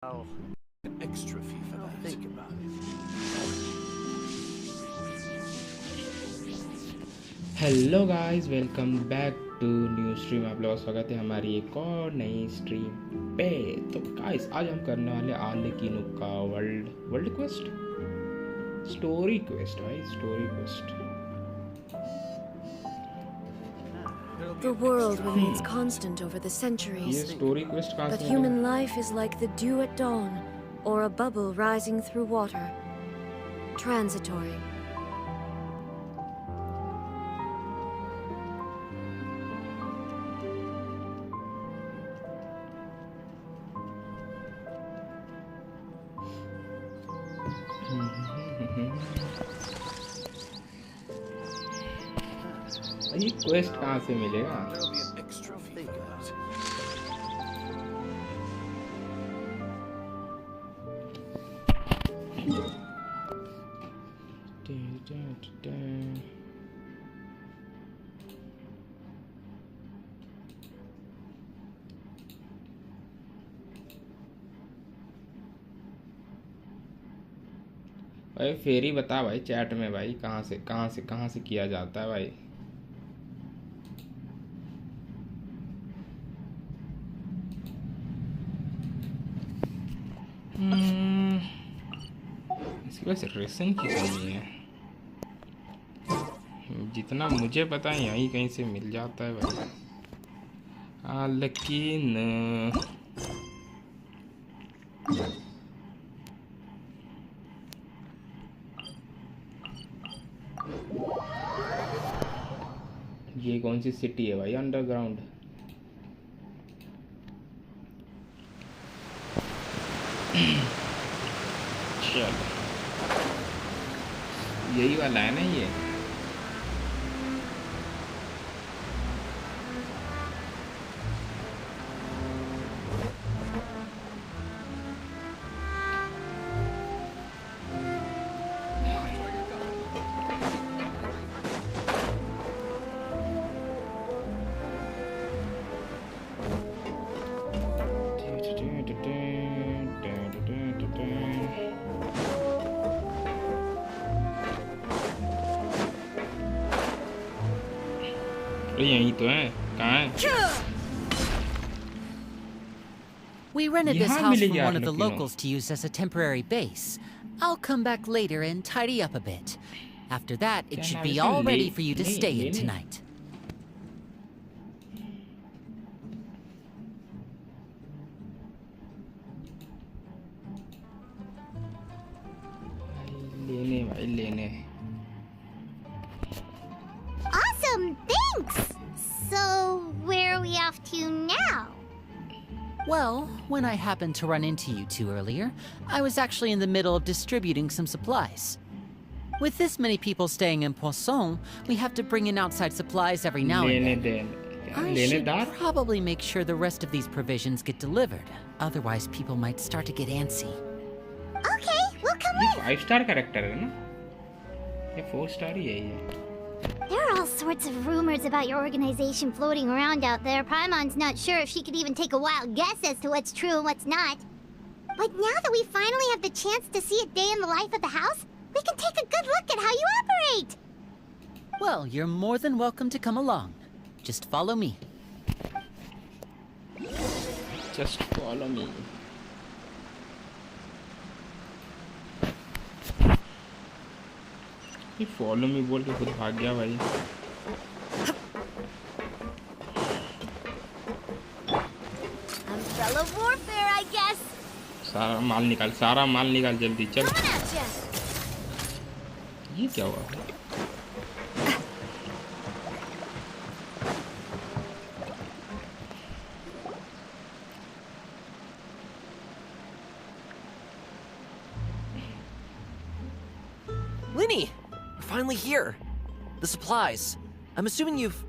Oh, an extra fee for that. Think about it. Hello guys, welcome back to new stream. आप लोगों का स्वागत है हमारी एक और नई स्ट्रीम पे। तो गाइस, आज हम करने वाले आर्लेकिनो का वर्ल्ड क्वेस्ट, स्टोरी क्वेस्ट भाई, story quest. The world remains constant over the centuries, ये स्टोरी क्वेस्ट कहाँ but से human life is like the dew at dawn, or a bubble rising through water. Transitory. ये quest कहाँ से मिलेगा? There'll be an extra fee for that. भाई फेरी बता भाई चैट में भाई, कहाँ से किया जाता है भाई। इसकी वजह से रेसन की कमी है। जितना मुझे पता है यहीं कहीं से मिल जाता है भाई। लेकिन ये कौन सी सिटी है भाई अंडरग्राउंड? चलो यही वाला है ना ये। यही तो है, कहाँ है? We rented this यहाँ house मिलेगी from one of the Arlecchino। locals to use as a temporary base. I'll come back later and tidy up a bit. After that, it should be all ready for you to stay in tonight. लेने भाई लेने। Awesome, thanks! So, where are we off to now? Well, when I happened to run into you two earlier, I was actually in the middle of distributing some supplies. With this many people staying in Poisson, we have to bring in outside supplies every now and then. I should probably make sure the rest of these provisions get delivered. Otherwise, people might start to get antsy. Okay, we'll come ये with. 5 star character है ना? ये 4 star ही है ये। There are all sorts of rumors about your organization floating around out there. Paimon's not sure if she could even take a wild guess as to what's true and what's not. But now that we finally have the chance to see a day in the life of the house, we can take a good look at how you operate. Well, you're more than welcome to come along. Just follow me. Just follow me. ये follow me बोल के खुद भाग गया भाई। Umbrella warfare, I guess. सारा माल निकाल जल्दी चल। Coming at ya. ये क्या हुआ? Linny! We're finally here. The supplies. I'm assuming you've...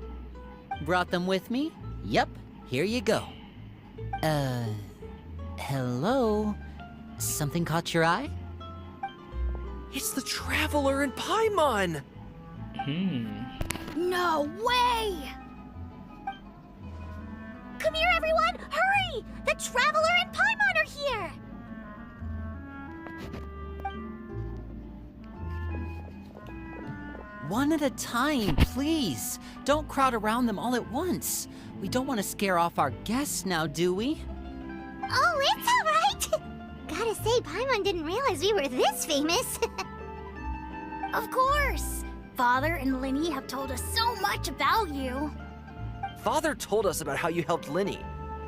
Brought them with me? Yep, here you go. Hello? Something caught your eye? It's the Traveler in Paimon! No way! Come here, everyone! Hurry! The Traveler and Paimon are here! One at a time, please. Don't crowd around them all at once. We don't want to scare off our guests now, do we? Oh, it's all right. Gotta say, Paimon didn't realize we were this famous. Of course! Father and Linny have told us so much about you. Father told us about how you helped Linny.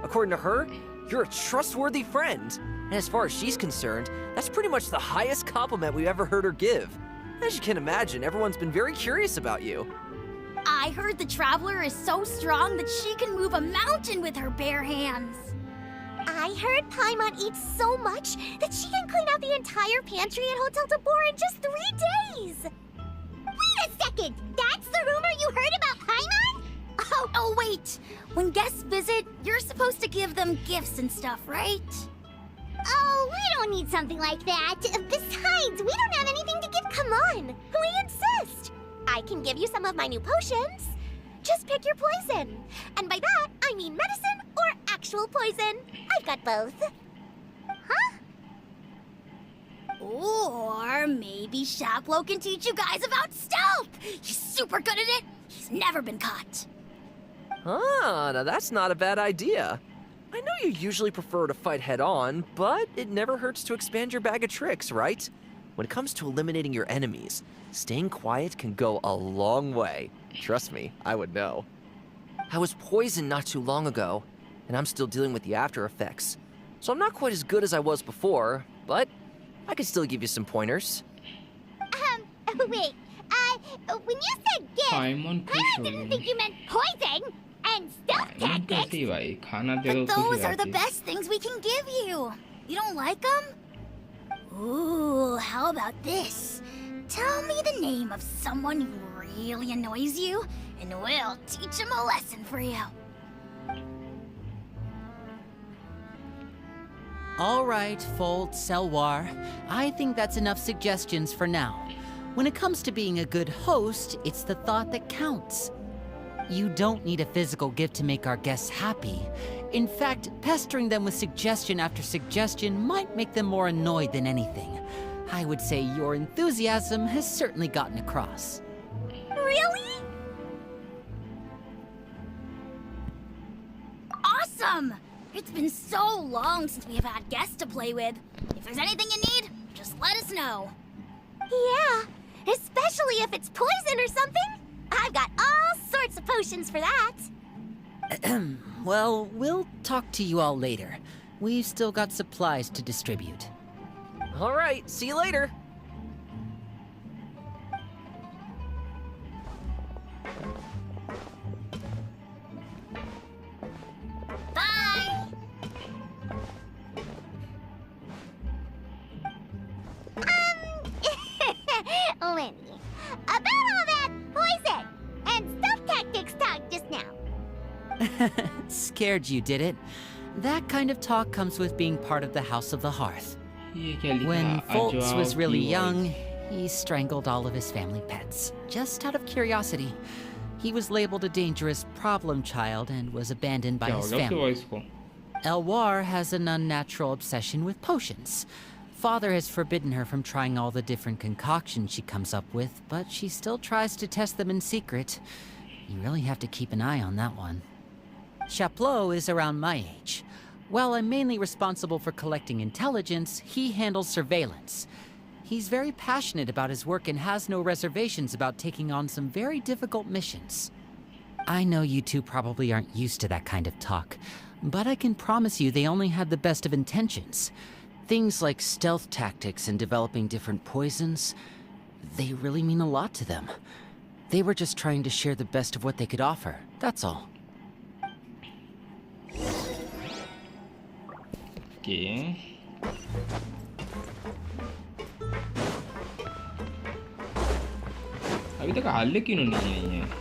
According to her, you're a trustworthy friend. And as far as she's concerned, that's pretty much the highest compliment we've ever heard her give. As you can imagine, everyone's been very curious about you. I heard the Traveler is so strong that she can move a mountain with her bare hands. I heard Paimon eats so much that she can clean out the entire pantry at Hotel Tabor in just 3 days. Wait a second! That's the rumor you heard about Paimon? Oh, wait! When guests visit, you're supposed to give them gifts and stuff, right? Oh, we don't need something like that. Besides, we don't have anything to give. Come on, we insist. I can give you some of my new potions. Just pick your poison. And by that, I mean medicine or actual poison. I've got both. Huh? Or maybe Shaplo can teach you guys about stealth! He's super good at it! He's never been caught. Ah, now that's not a bad idea. I know you usually prefer to fight head-on, but it never hurts to expand your bag of tricks, right? When it comes to eliminating your enemies, staying quiet can go a long way. Trust me, I would know. I was poisoned not too long ago, and I'm still dealing with the after effects. So I'm not quite as good as I was before, but I can still give you some pointers. Wait. When you said gift, Paimon खुश I हो didn't गई। think you meant poison and stealth Paimon tactics. कैसी भाई खाना दे दो But खुश हो those are the जाती है। best things we can give you. You don't like them? Ooh, how about this? Tell me the name of someone who really annoys you, and we'll teach him a lesson for you. All right, Fold, Selwar. I think that's enough suggestions for now. When it comes to being a good host, it's the thought that counts. You don't need a physical gift to make our guests happy. In fact, pestering them with suggestion after suggestion might make them more annoyed than anything. I would say your enthusiasm has certainly gotten across. Really? Awesome! It's been so long since we have had guests to play with. If there's anything you need, just let us know. Yeah, especially if it's poison or something. I've got all sorts of potions for that. Well, we'll talk to you all later. We've still got supplies to distribute. All right, see you later. Bye! Lenny, about all that poison and stealth tactics talk just now. Scared you, did it? That kind of talk comes with being part of the House of the Hearth. ये क्या लिखा? When Foltz was अजवाब really की young, voice। he strangled all of his family pets, just out of curiosity. He was labeled a dangerous problem child and was abandoned by क्या his होगा उसके family. voice को? Elwar has an unnatural obsession with potions. Father has forbidden her from trying all the different concoctions she comes up with, but she still tries to test them in secret. You really have to keep an eye on that one. Chaplot is around my age. While I'm mainly responsible for collecting intelligence, he handles surveillance. He's very passionate about his work and has no reservations about taking on some very difficult missions. I know you two probably aren't used to that kind of talk, but I can promise you they only had the best of intentions. Things like stealth tactics and developing different poisons, they really mean a lot to them. They were just trying to share the best of what they could offer, that's all. Okay. अभी तक आर्लेकिनो नहीं आई है।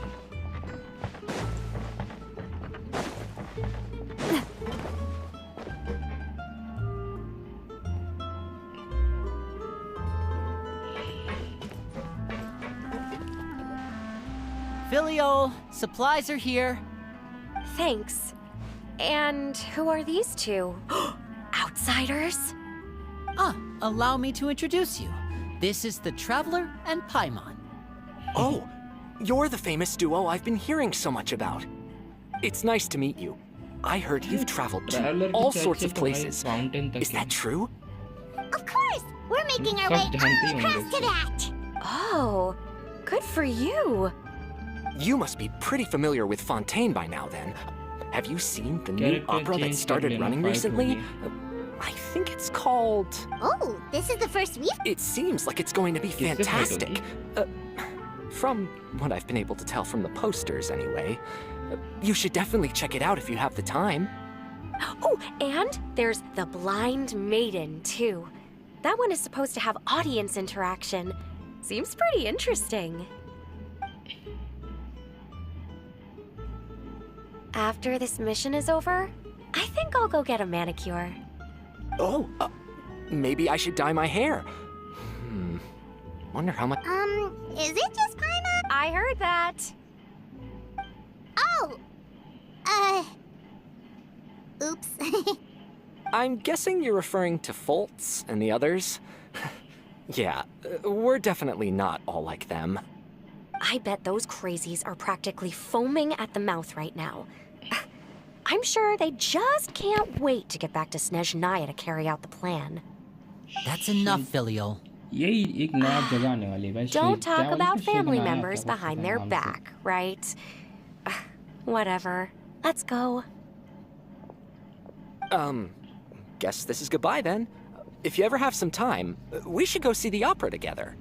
Filial, supplies are here. Thanks. And who are these two? Outsiders? Allow me to introduce you. This is the Traveler and Paimon. Oh, you're the famous duo I've been hearing so much about. It's nice to meet you. I heard you've traveled to Traveler all की church sorts से of तो भाई places. fountain तक Is है। that true? Of course! We're making our way सब जानते all ही across होंगे to that! Oh, good for you. You must be pretty familiar with Fontaine by now, then. Have you seen the new Character opera that change started कर लेना, running fight recently? होगी। I think it's called... Oh, this is the first we've... It seems like it's going to be किससे fight fantastic. From what I've been able to tell from the posters, anyway. You should definitely check it out if you have the time. Oh, and there's the Blind Maiden, too. That one is supposed to have audience interaction. Seems pretty interesting. After this mission is over, I think I'll go get a manicure. Oh, maybe I should dye my hair. Wonder how much... Is it just Paimon? I heard that. Oh! Oops. I'm guessing you're referring to Foltz and the others? Yeah, we're definitely not all like them. I bet those crazies are practically foaming at the mouth right now. I'm sure they just can't wait to get back to Snezhnaya to carry out the plan. That's enough, Filial. यही एक नया जगह आने वाली है भाई। Don't क्या talk बोलते about हैं? family शेखनाया members था behind उसका their नाम से। back, right? Whatever. Let's go. Guess this is goodbye then. If you ever have some time, we should go see the opera together.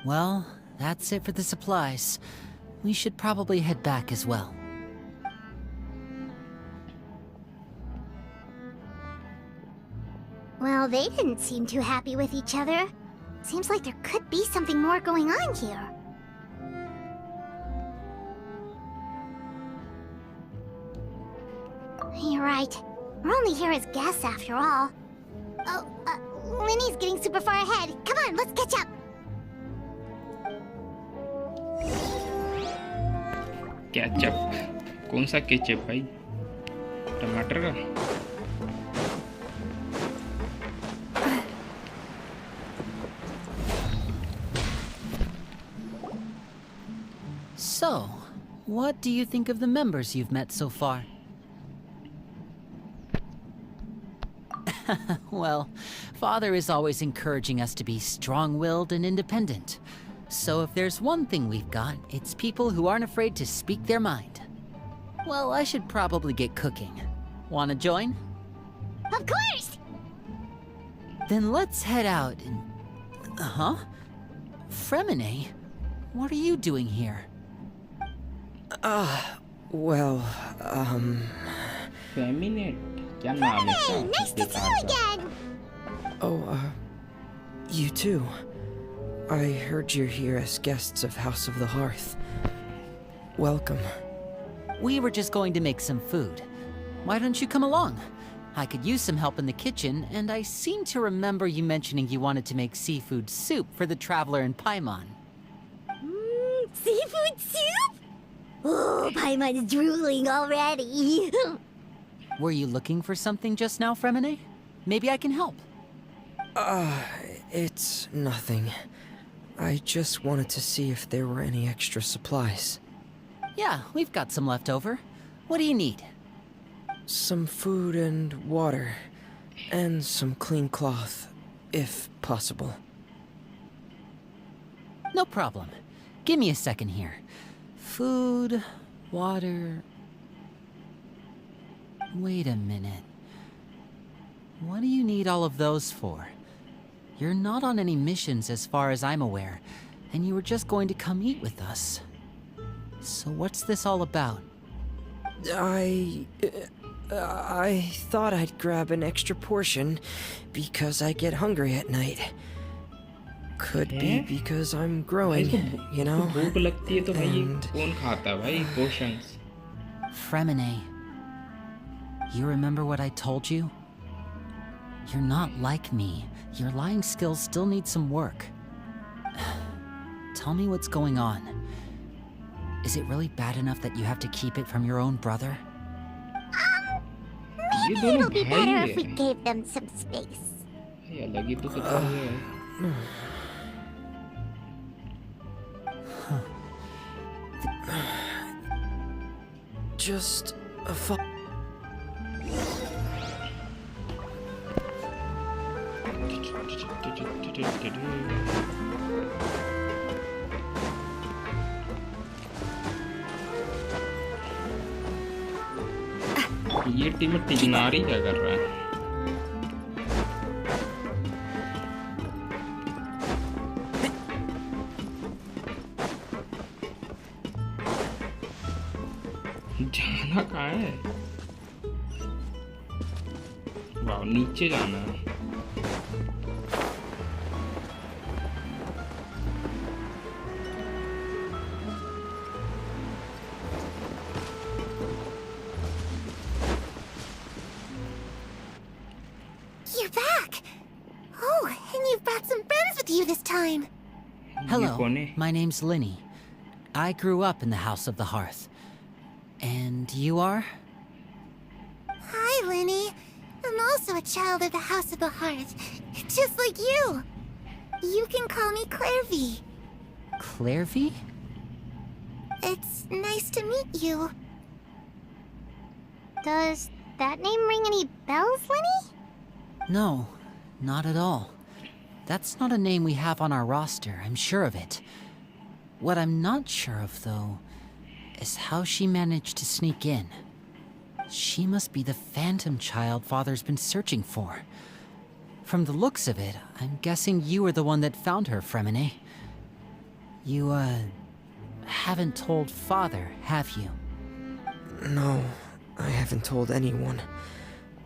Well, that's it for the supplies. We should probably head back as well. Well, they didn't seem too happy with each other. Seems like there could be something more going on here. You're right. We're only here as guests after all. Oh, Winnie's getting super far ahead. Come on, let's catch up. Ketchup कौन सा ketchup भाई? टमाटर का? So, what do you think of the members you've met so far? Well, Father is always encouraging us to be strong-willed and independent. So if there's one thing we've got, it's people who aren't afraid to speak their mind. Well, I should probably get cooking. Wanna join? Of course! Then let's head out and... Huh? Fremine? What are you doing here? फेमिनेट क्या नाम है इसका? Nice to see you again! You too. I heard you're here as guests of House of the Hearth. Welcome. We were just going to make some food. Why don't you come along? I could use some help in the kitchen, and I seem to remember you mentioning you wanted to make seafood soup for the traveler in Paimon. Seafood soup? Oh, Paimon's drooling already. Were you looking for something just now, Fremine? Maybe I can help. It's nothing. I just wanted to see if there were any extra supplies. Yeah, we've got some left over. What do you need? Some food and water. And some clean cloth, if possible. No problem. Give me a second here. Food, water... Wait a minute. What do you need all of those for? You're not on any missions as far as I'm aware, and you were just going to come eat with us. So what's this all about? I thought I'd grab an extra portion because I get hungry at night. Could be because I'm growing, you know? भूख लगती है तो भाई ये And- कौन खाता है भाई potions? Fremine, you remember what I told you? You're not like me. Your lying skills still need some work. Tell me what's going on. Is it really bad enough that you have to keep it from your own brother? ये Maybe दोनों it'll be भाई better है if we gave them some space. ये अलग ही तो कितना है Just a ये टीम में टिगनारी क्या कर रहा है जाना कहाँ है वाह नीचे जाना है You're back! Oh, and you've brought some friends with you this time. Hello, कौन है? my name's Linny. I grew up in the House of the Hearth. And you are? Hi, Linny. I'm also a child of the House of the Hearth, just like you. You can call me Clairvy. Clairvy? It's nice to meet you. Does that name ring any bells, Linny? No, not at all. That's not a name we have on our roster, I'm sure of it. What I'm not sure of, though, is how she managed to sneak in. She must be the phantom child Father's been searching for. From the looks of it, I'm guessing you were the one that found her, Fremine. You, haven't told Father, have you? No, I haven't told anyone.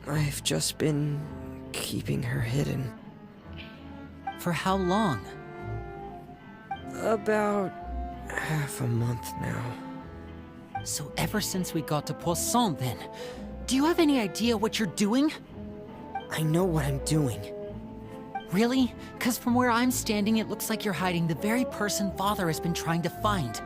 I've just been keeping her hidden. For how long? About half a month now. So ever since we got to Poisson, then, do you have any idea what you're doing? I know what I'm doing. Really? Because from where I'm standing, it looks like you're hiding the very person Father has been trying to find.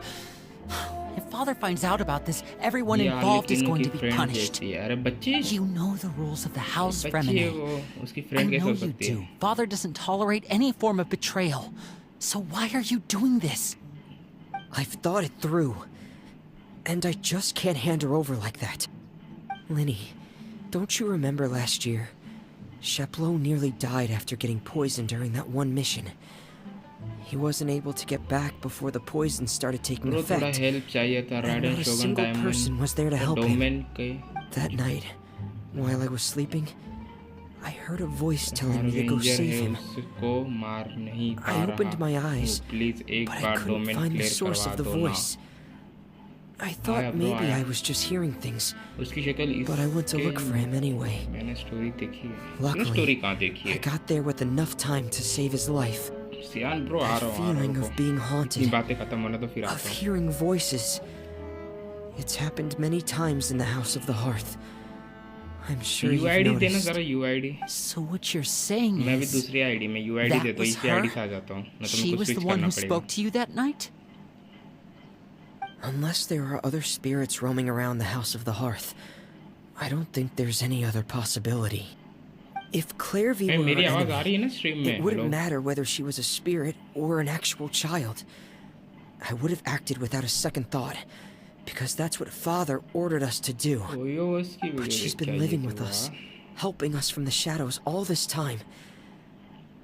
If Father finds out about this, everyone ये involved is आर्लेकिनो going की to be friend punished. जैसी है। अरे बच्चे You know the rules of the house, बच्चे Fremine. वो उसकी I friend कैसे know हो you सकती do. है Father doesn't tolerate any form of betrayal. So why are you doing this? I've thought it through. And I just can't hand her over like that. Linny, don't you remember last year? Sheplo nearly died after getting poisoned during that one mission. He wasn't able to get back before the poison started taking bro थोड़ा effect. Help चाहिए था And ridden not a शोगन single diamond person was there to help him. Domain के That night, while I was sleeping, I heard a voice telling me to go हार्वेंजर save है him. उसको मार नहीं पा I opened रहा my eyes, हूँ please एक but I bar couldn't domain find the clear source करवा of the दो ना voice. I thought bro, maybe आया। I was just hearing things, उसकी शक्ल but I went to look for him anyway. मैंने story देखी है Luckily, स्टोरी कहाँ देखी I है got there with enough time to save his life. सियान ब्रो आ That रहा हूँ feeling of being इतनी haunted, बातें खत्म होने तो फिर of आता हूँ hearing voices. It's happened many times in the House of the Hearth. I'm sure you've UID देना noticed. जरा UID So what you're saying मैं भी is दूसरी आईडी में यूआईडी that दे दो was इसी आईडी her? से आ जाता हूँ न तो she मेरे को was the स्विच one करना who पड़ेगा spoke to you that night? Unless there are other spirits roaming around the House of the Hearth, I don't think there's any other possibility. If Clairvy A, were मेरी her आवाज आ रही enemy, है ना stream में it wouldn't hello matter whether she was a spirit or an actual child. I would have acted without a second thought, because that's what Father ordered us to do. OYO उसकी But video she's देख been के living I with थी us, वाह helping us from the shadows all this time.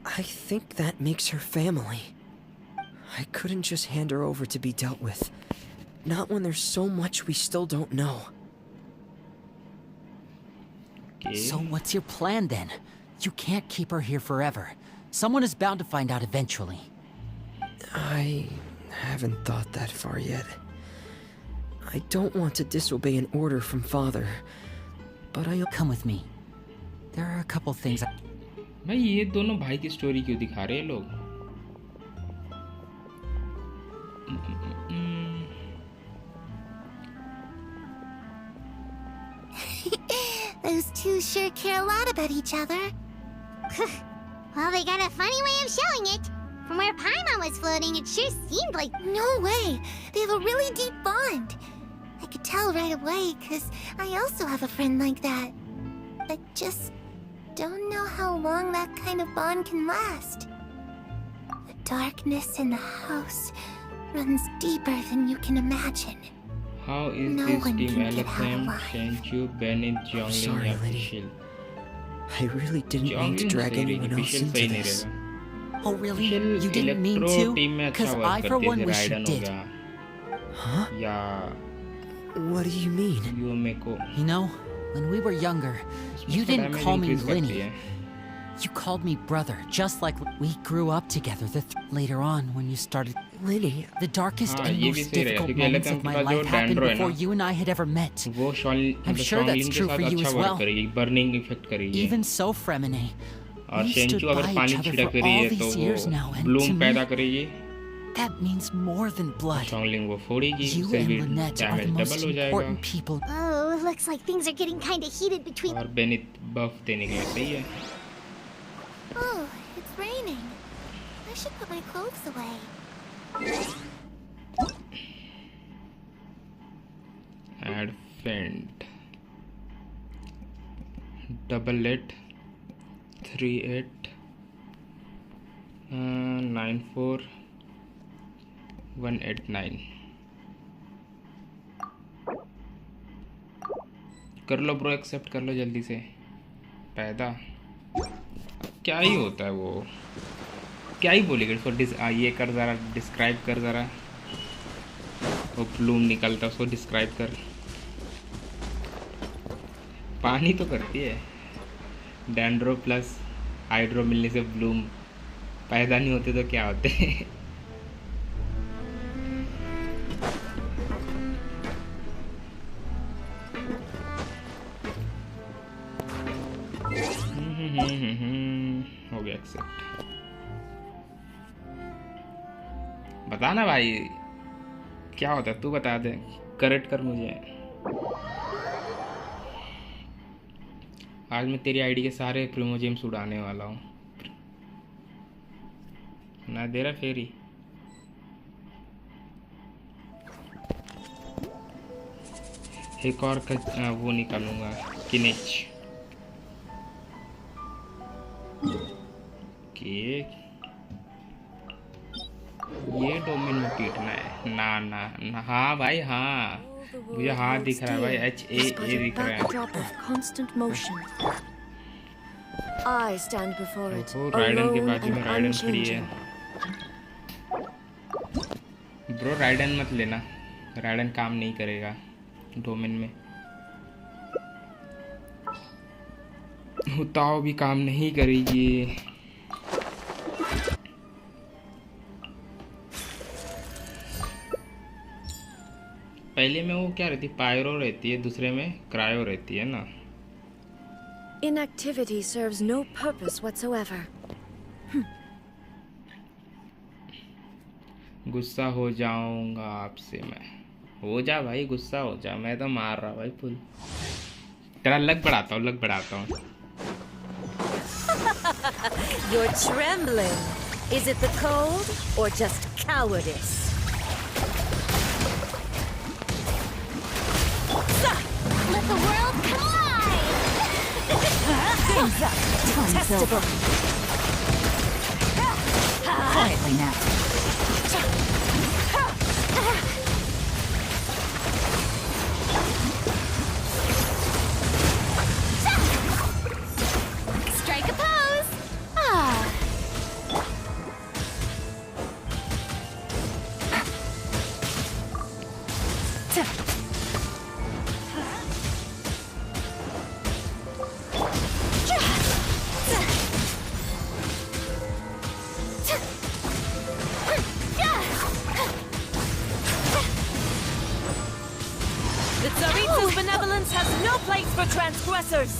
I think that makes her family. I couldn't just hand her over to be dealt with. Not when there's so much we still don't know. Okay. So what's your plan then? You can't keep her here forever. Someone is bound to find out eventually. I haven't thought that far yet. I don't want to disobey an order from Father, but I... Come with me. There are a couple things भाई ये दोनों भाई की story क्यों दिखा रहे हैं लोग Those two sure care a lot about each other. Well, they got a funny way of showing it. From where Paimon was floating, it sure seemed like... No way! They have a really deep bond. I could tell right away, because I also have a friend like that. I just don't know how long that kind of bond can last. The darkness in the house runs deeper than you can imagine. How is No this one team can get out LSM, alive. Shenchu, Bennett, Jiangling sorry, या Lenny. Fischl? I really didn't mean to Jiangling drag सही anyone रहेगी, else Fischl into सही नहीं this. रहेगा। Oh, really? Fischl You didn't mean Electro to? Team में अच्छा 'Cause work I, for करती है, one, जैसे wish you राइडन हो did. गया Huh? या What do you mean? यूमेको। You know, when we were younger, you उसका didn't damage call me increase करती Lenny. है। You called me brother, just like we grew up together later on when you started. Lenny, The darkest हाँ, and ये भी most सही रहेगा, difficult क्योंकि moments LSM of my का जो life happened Dandro है before ना, you and I had ever met. वो I'm sure that's शॉन्गलिंग के true साथ for you अच्छा as वर्क well. करेगी, बर्निंग इफेक्ट करेगी। Even so, Fremine, और we stood शेंचू अगर by पानी each other छिड़क for रही all है तो these years now, वो and ब्लूम to पैदा me, करेगी, that means more than blood. शॉन्गलिंग वो फोड़ेगी, You उससे and भी Lynette are the damage most double हो जाएगा। important people. Oh, looks like things are getting kind of heated between. और बेनित बफ देने के लिए सही है। Oh, it's raining. I should put my clothes away. Add Fend. 88 38 94 189 कर लो ब्रो, एक्सेप्ट कर लो जल्दी से। पैदा क्या ही होता है वो, क्या ही बोलेगा इसको। ये कर ज़रा, डिस्क्राइब कर ज़रा। वो ब्लूम निकलता है, उसको डिस्क्राइब कर। पानी तो करती है, डैंड्रो प्लस हाइड्रो मिलने से ब्लूम पैदा नहीं होते तो क्या होते हैं। हो गया एक्सेप्ट। बता ना भाई क्या होता है, तू बता दे, करेक्ट कर मुझे। आज मैं तेरी आईडी के सारे प्रीमोजेम्स उड़ाने वाला हूँ। ना दे रहा फेरी। एक और वो निकालूंगा, किनेच के। ये डोमेन में पीटना है ना ना ना। हाँ भाई हाँ, मुझे हाँ दिख रहा है भाई, HAA दिख रहा है। Backdrop of constant motion. I stand before it, ओहो, राइडन के alone बाजू में and राइडन खड़ी है। unchanging. ब्रो राइडन मत लेना, राइडन काम नहीं करेगा डोमेन में। हुताओ भी काम नहीं करेगी। पहले में वो क्या रहती, पायरो रहती है, दूसरे में क्रायो रहती है ना। Inactivity serves no purpose whatsoever. गुस्सा हो जाऊंगा आपसे मैं। हो जा भाई, गुस्सा हो जा, मैं तो मार रहा भाई फुल। तेरा लग बढ़ाता हूँ, लग बढ़ाता हूँ। You're trembling. Is it the cold or just cowardice? Let the world collide! Testable. Quietly now. Strike a pose! Ah. The Tsaritsa's benevolence has no place for transgressors.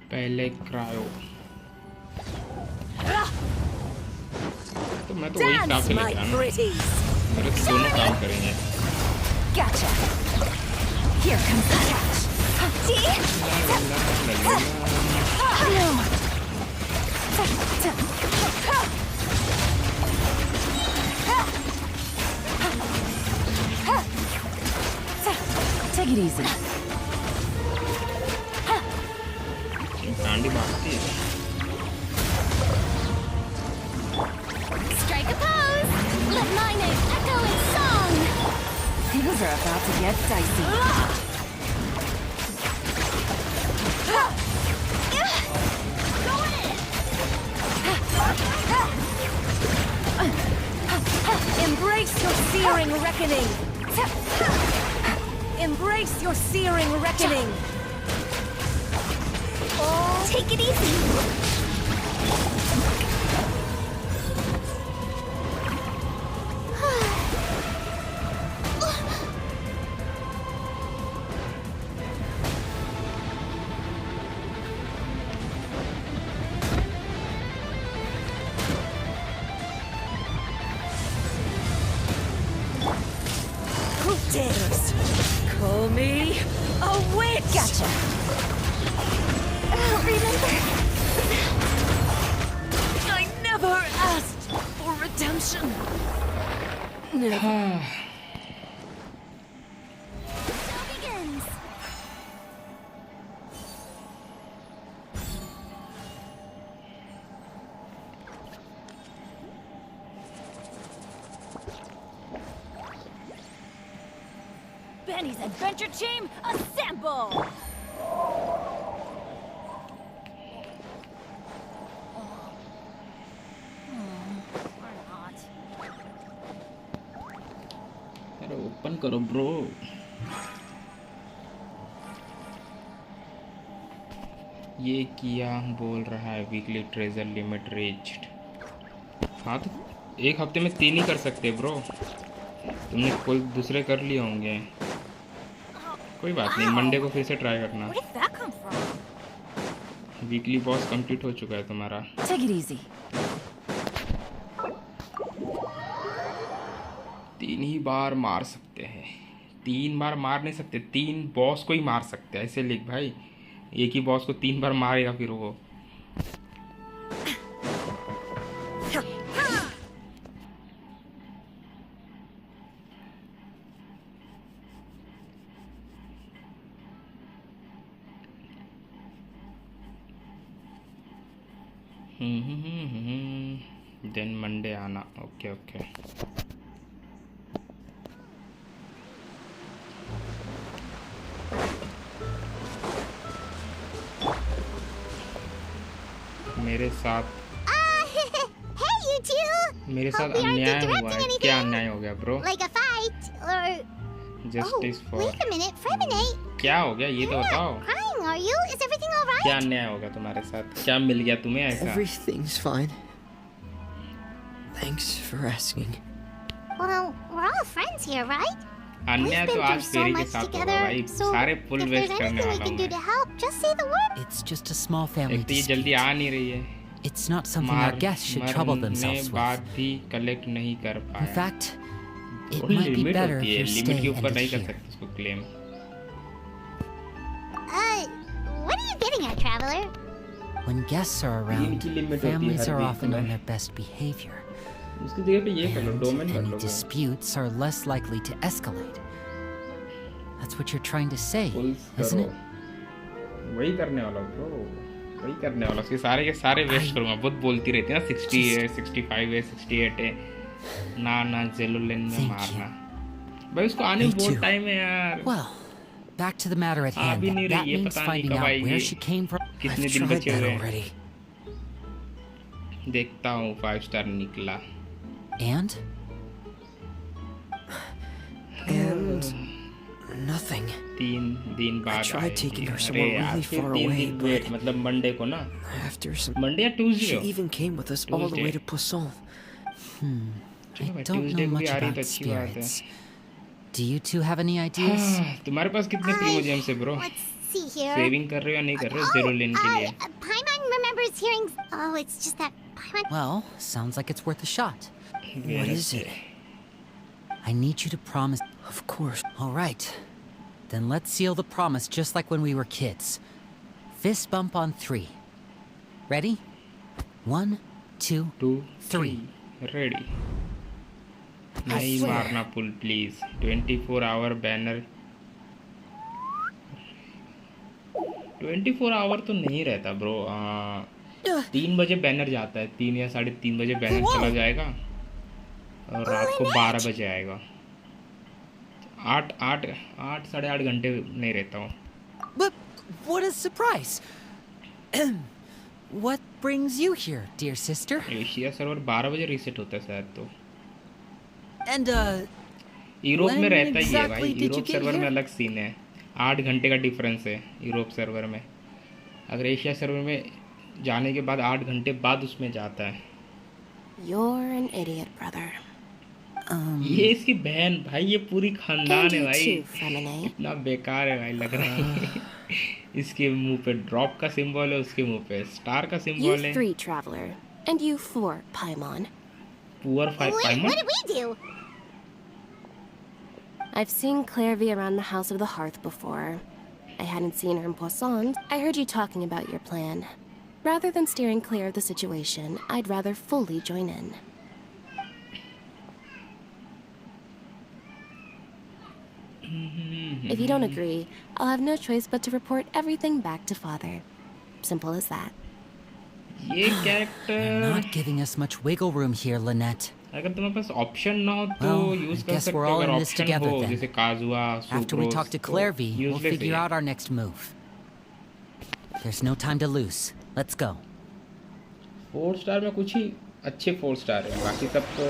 पहले क्रायो तो मैं तो वही काम से लेके आना, मेरे तो दोनों काम करेंगे। Gotcha. Here comes the catch. it easy. Kandi मारती है। Strike a pose! Let my name echo in song! Things are about to get dicey. Go in! Embrace your searing reckoning. Embrace your searing reckoning. Take it easy! Who dares? Call me a witch! Gotcha. Remember? I never asked for redemption. Never. Show begins! Benny's adventure team, assemble! अरे open करो bro. ये किया बोल रहा है weekly treasure limit reached. हाँ तो एक हफ्ते में 3 ही कर सकते ब्रो। तुमने कोई दूसरे कर लिए होंगे। कोई बात नहीं, मंडे को फिर से ट्राई करना। Where did that come from? Weekly boss complete हो चुका है तुम्हारा। Take it easy. 3 ही बार मार सकते हैं। 3 बार मार नहीं सकते, 3 बॉस को ही मार सकते हैं। ऐसे लिख भाई, एक ही बॉस को 3 बार मारेगा फिर वो। देन मंडे आना। Okay okay. मेरे साथ Hey, you two! मेरे साथ Hope we aren't अन्याय हुआ interrupting है। anything. क्या अन्याय हो गया bro? Like a fight, or... justice Oh, for. wait a minute, Freminate. क्या हो गया ये तो You're बताओ। not crying, are you? Is everything all right? क्या अन्याय हो गया तुम्हारे साथ? क्या मिल गया तुम्हें ऐसा? Everything's fine. Thanks for asking. Well, we're all friends here, right? अन्याय We've तो been आज through so फेरी के much साथ होगा together, भाई। so सारे फुल if वेस्ट there's करने anything we वाला can हूँ do मैं। to help, just say the word. It's just a small family एक तो ये dispute. जल्दी आ नहीं रही है। It's not something our guests should trouble themselves बात with. भी कलेक्ट नहीं कर In पाया। fact, it थोड़ी might be लिमिट better होती if है, your लिमिट के stay ऊपर ended नहीं कर here. सकते उसको claim. What are you getting at, traveler? When guests are around, इनकी लिमिट होती है families हर are वीक often on में। their best behavior. उसकी जगह पे ये कर लो, And डोमेन कर any low. disputes are less likely to escalate. That's what you're trying to say, Pulls isn't करो। it? वही करने वाला ब्रो, वही करने वाला। उसके सारे के सारे वेस्ट करूंगा। बहुत बोलती रहती है ना, 60 है, 65 है, 68 है। ना जेलोलिन में Thank मारना। भाई उसको आने Me में बहुत too. टाइम है यार। Well, back to the matter at uh hand. भी नहीं That रही है, means पता नहीं finding कब out आएगी। where she came from. कितने I've दिन tried बचे that हुए हैं। already. देखता हूँ 5 स्टार निकला। And? And nothing. 3 दिन बाद tried आएगी। taking her अरे somewhere यार, really फिर far 3 away, दिन वेट, but- मतलब मंडे को ना। After some... मंडे या ट्यूसडे She हो? even came with us all the way Tuesday. to Poisson. I चलो भाई, don't ट्यूसडे know को भी much आ रही about तो अच्छी बात है। spirits. Do you two have any ideas? तुम्हारे पास कितने प्रीमोजेम से bro? Let's see here. Saving कर रहे हो या नहीं कर रहे हो जेरोलिन के लिए? Paimon remembers hearing... Oh, it's just that Paimon... Well, sounds like it's worth a shot. What is it? I need you to promise. Of course. All right. Then let's seal the promise just like when we were kids. Fist bump on 3. Ready? 1, 2, 2 3. Ready. नहीं swear. मारना पुल please. 24 our banner 24 our तो नहीं रहता bro. 3 बजे banner जाता है, 3 या 3:30 बजे बैनर चला जाएगा और रात को 12 बजे आएगा। 8 साढ़े 8 घंटे नहीं रहता हूँ। But what a surprise! What brings you here, dear sister? Asia server 12 बजे रीसेट होता है शायद तो। And यूरोप में when रहता ही है भाई, exactly did you Europe get server में here? अलग सीन है। 8 घंटे का डिफरेंस है यूरोप सर्वर में। अगर एशिया सर्वर में जाने के बाद 8 घंटे बाद उसमें जाता है। You're an idiot, brother. ये इसकी बहन भाई, ये पूरी खानदान And है you भाई। too, Femine. इतना बेकार है भाई लग रहा है। इसके मुंह पे ड्रॉप का सिंबल है, उसके मुंह पे स्टार का You सिंबल है। 3, Traveler. And you 4, Paimon. Poor Wait, what Feynman. did we do? I've seen Clairvy around the House of the Hearth before. I hadn't seen her in Poissons. I heard you talking about your plan. Rather than steering clear of the situation, I'd rather fully join in. If you don't agree, I'll have no choice but to report everything back to Father. Simple as that. ये character Not giving us much wiggle room here, Lynette. अगर तुम्हारे पास option ना हो तो Well, use I कर guess सकते we're हो। all अगर in this ऑप्शन together हो then. जैसे काजुआ, After we talk to Clairvy, we'll figure out our next move. There's no time to lose. Let's go. 4 star में कुछ ही अच्छे 4 स्टार है, बाकी सब तो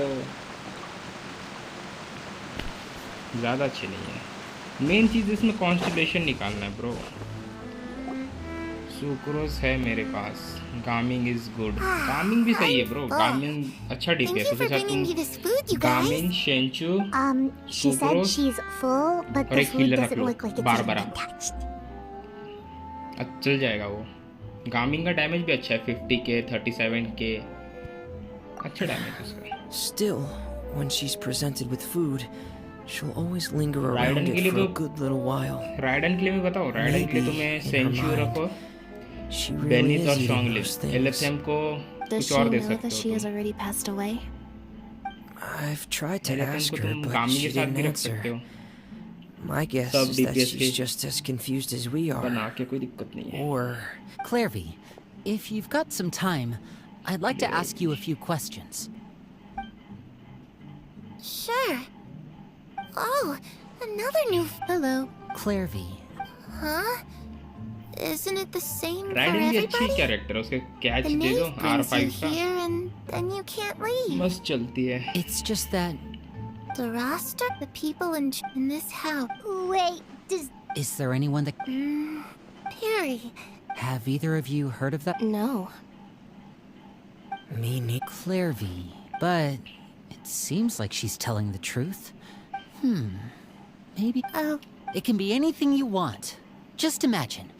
ज़्यादा अच्छे नहीं है। मेन चीज़ इसमें कॉन्स्टिलेशन निकालना है ब्रो। सुक्रोस है मेरे पास। गामिंग इज गुड। गामिंग भी सही है ब्रो। गामिंग अच्छा Thank डीपीएस you for है। bringing me this food, you guys. गामिंग, शेंचू She said Sucrose, she's full, but और the एक food healer रख doesn't low, look like it's Barbara. even been touched. चल जाएगा वो। गामिंग का डैमेज भी अच्छा है, 50k 37k, अच्छा डैमेज उसका। Still, when she's presented with food, she'll always linger around ridden के it लिए for a तो good little while. राइडन के लिए भी बताओ। राइडन के लिए तो Maybe मैं in her सेंचू mind, रखो, She really बेनिस is और eating शॉन्गलिन। those things. एलएसएम को Does कुछ she और दे know सकते that she has हो already passed away? I've tried to LSM ask को her, तुम but गामी she के साथ didn't भी रख सकते answer. हो। My guess Sub is that DPS she's के just as confused as we बना are. के कोई दिक्कत नहीं है। Or Clairvy, if you've got some time, I'd like to ask you a few questions. Sure. Oh, another new. Hello. Clairvy, Huh? Isn't it the same for ridden भी अच्छी everybody? Character है, उसके catch The दे दो knave brings you R5 का, here and then you can't leave. मस्त चलती है। it's just that. The roster, the people in this house. Wait, does Is there anyone that. Perry? Have either of you heard of that? No. me neither. Clairvy, but it seems like she's telling the truth. Maybe. Oh, It can be anything you want. Just imagine.